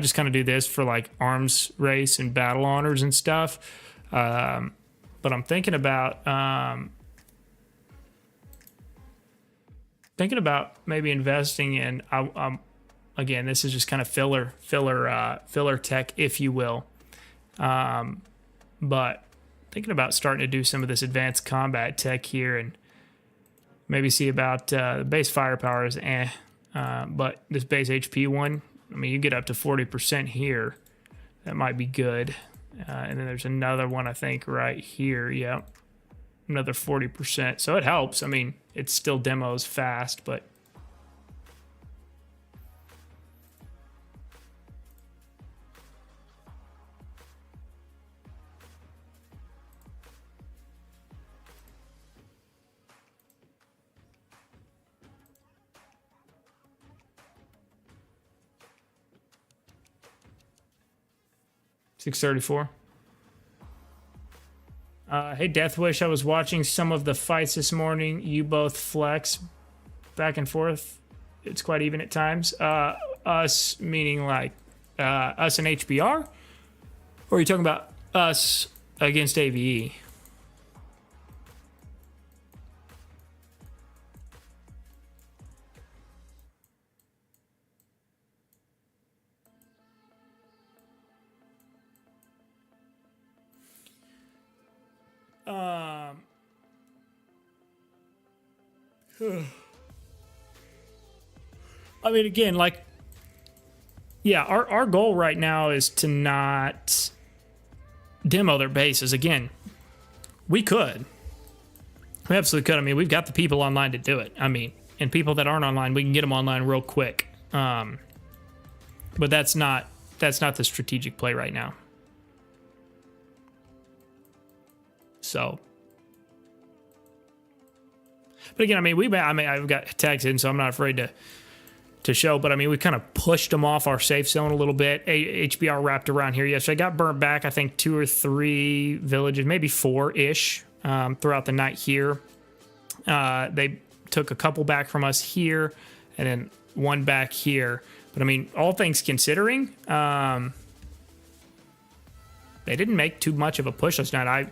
S3: just kind of do this for like arms race and battle honors and stuff, but I'm thinking about maybe investing in again, this is just kind of filler tech, if you will, but thinking about starting to do some of this advanced combat tech here and maybe see about the base firepower is but this base HP one, I mean, you get up to 40% here. That might be good. And then there's another one, I think, right here. Yeah, another 40%. So it helps. I mean, it still demos fast, but... $634. Hey, Deathwish, I was watching some of the fights this morning. You both flex back and forth. It's quite even at times. Us, meaning like us and HBR? Or are you talking about us against AVE? I mean, again, like, yeah, our goal right now is to not demo their bases. Again, we could. We absolutely could. I mean, we've got the people online to do it. I mean, and people that aren't online, we can get them online real quick. But that's not the strategic play right now. So, but again, I mean, I've got tags in, so I'm not afraid to show. But I mean, we kind of pushed them off our safe zone a little bit. HBR wrapped around here yesterday. Got burnt back, I think, 2 or 3 villages, maybe 4-ish, throughout the night here. They took a couple back from us here, and then 1 back here. But I mean, all things considering, they didn't make too much of a push last night.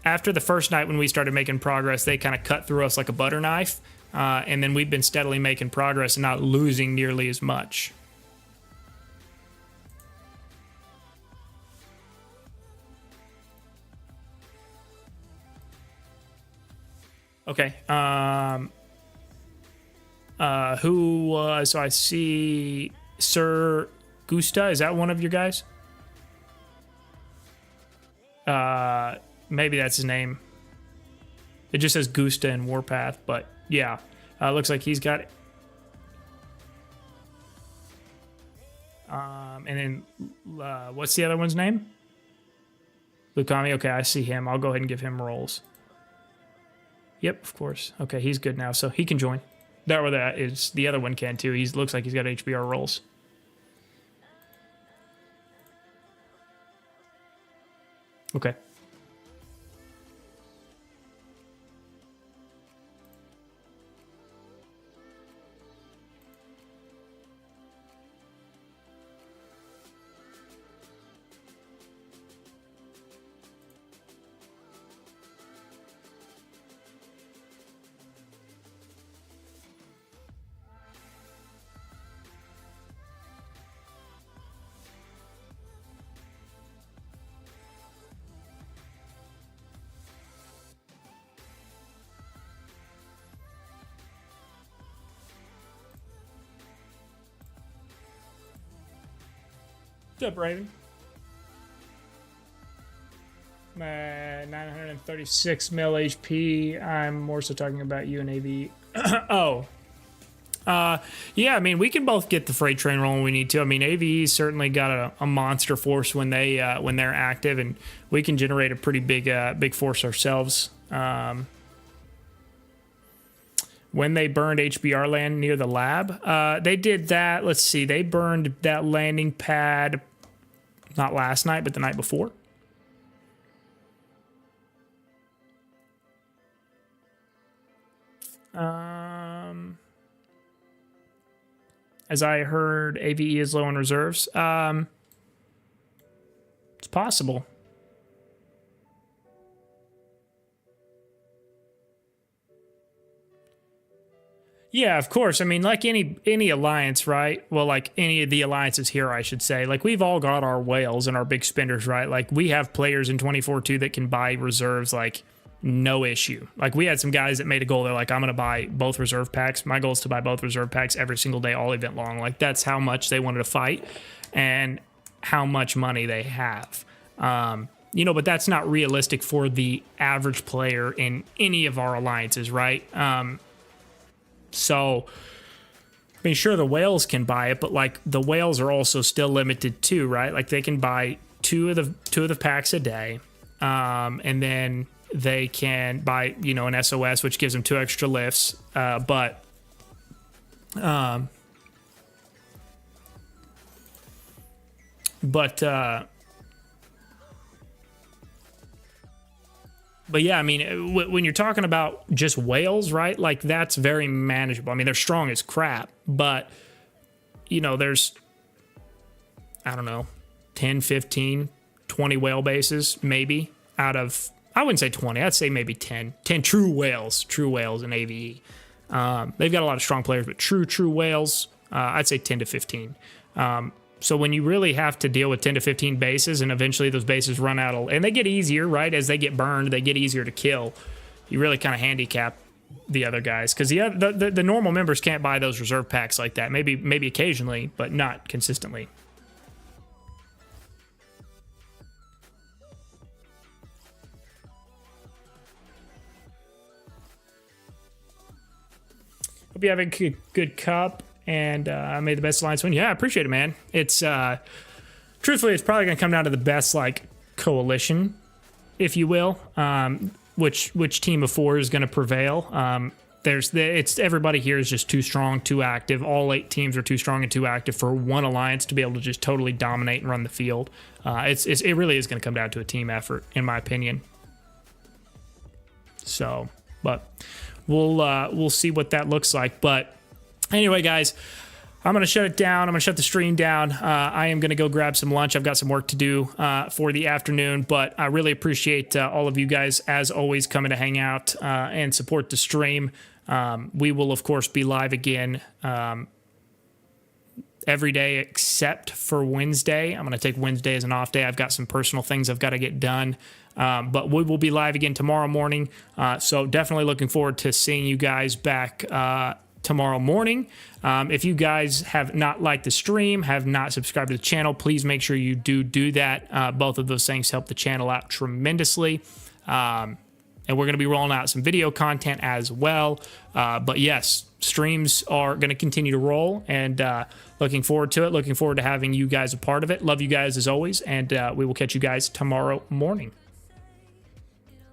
S3: After the first night when we started making progress, they kind of cut through us like a butter knife, and then we've been steadily making progress and not losing nearly as much. Okay. So I see Sir Gusta. Is that one of your guys? Maybe that's his name. It just says Gusta in Warpath, but yeah. Looks like he's got it. And then, what's the other one's name? Lukami. Okay, I see him. I'll go ahead and give him rolls. Yep, of course. Okay, he's good now, so he can join. That is the other one can too. He looks like he's got HBR rolls. Okay. What's up, Raven? 936 mil HP. I'm more so talking about you and AV. Oh. Yeah, I mean, we can both get the freight train rolling when we need to. I mean, AVE's certainly got a monster force when they're active, and we can generate a pretty big force ourselves. When they burned HBR land near the lab, they did that. Let's see, they burned that landing pad not last night, but the night before. As I heard, AVE is low on reserves. It's possible. Yeah, of course. I mean, like any alliance, right? Well, like any of the alliances here, I should say. Like, we've all got our whales and our big spenders, right? Like, we have players in 24-2 that can buy reserves, like, no issue. Like, we had some guys that made a goal. They're like, I'm going to buy both reserve packs. My goal is to buy both reserve packs every single day, all event long. Like, that's how much they wanted to fight and how much money they have. You know, but that's not realistic for the average player in any of our alliances, right? So, I mean, sure, the whales can buy it, but, like, the whales are also still limited too, right? Like, they can buy two of the packs a day, and then they can buy, you know, an SOS, which gives them 2 extra lifts. But yeah, I mean, when you're talking about just whales, right? Like, that's very manageable. I mean, they're strong as crap, but, you know, there's, I don't know, 10, 15, 20 whale bases, maybe, out of, I wouldn't say 20. I'd say maybe 10. 10 true whales in AVE. They've got a lot of strong players, but true whales, I'd say 10 to 15. So when you really have to deal with 10 to 15 bases, and eventually those bases run out, and they get easier, right? As they get burned, they get easier to kill. You really kind of handicap the other guys, because the normal members can't buy those reserve packs like that. Maybe occasionally, but not consistently. Hope you have a good cup, and may the best alliance win. Yeah, I appreciate it, man. It's truthfully, it's probably gonna come down to the best, like, coalition, if you will. Which team of 4 is gonna prevail? It's everybody here is just too strong, too active. All 8 teams are too strong and too active for one alliance to be able to just totally dominate and run the field. It really is gonna come down to a team effort, in my opinion. So, but we'll see what that looks like. But anyway, guys, I'm going to shut it down. I'm going to shut the stream down. I am going to go grab some lunch. I've got some work to do for the afternoon, but I really appreciate all of you guys, as always, coming to hang out and support the stream. We will, of course, be live again every day except for Wednesday. I'm going to take Wednesday as an off day. I've got some personal things I've got to get done. But we will be live again tomorrow morning. So definitely looking forward to seeing you guys back tomorrow morning. If you guys have not liked the stream, have not subscribed to the channel, please make sure you do that. Both of those things help the channel out tremendously. And we're going to be rolling out some video content as well. But yes, streams are going to continue to roll, and looking forward to it. Looking forward to having you guys a part of it. Love you guys as always, and we will catch you guys tomorrow morning.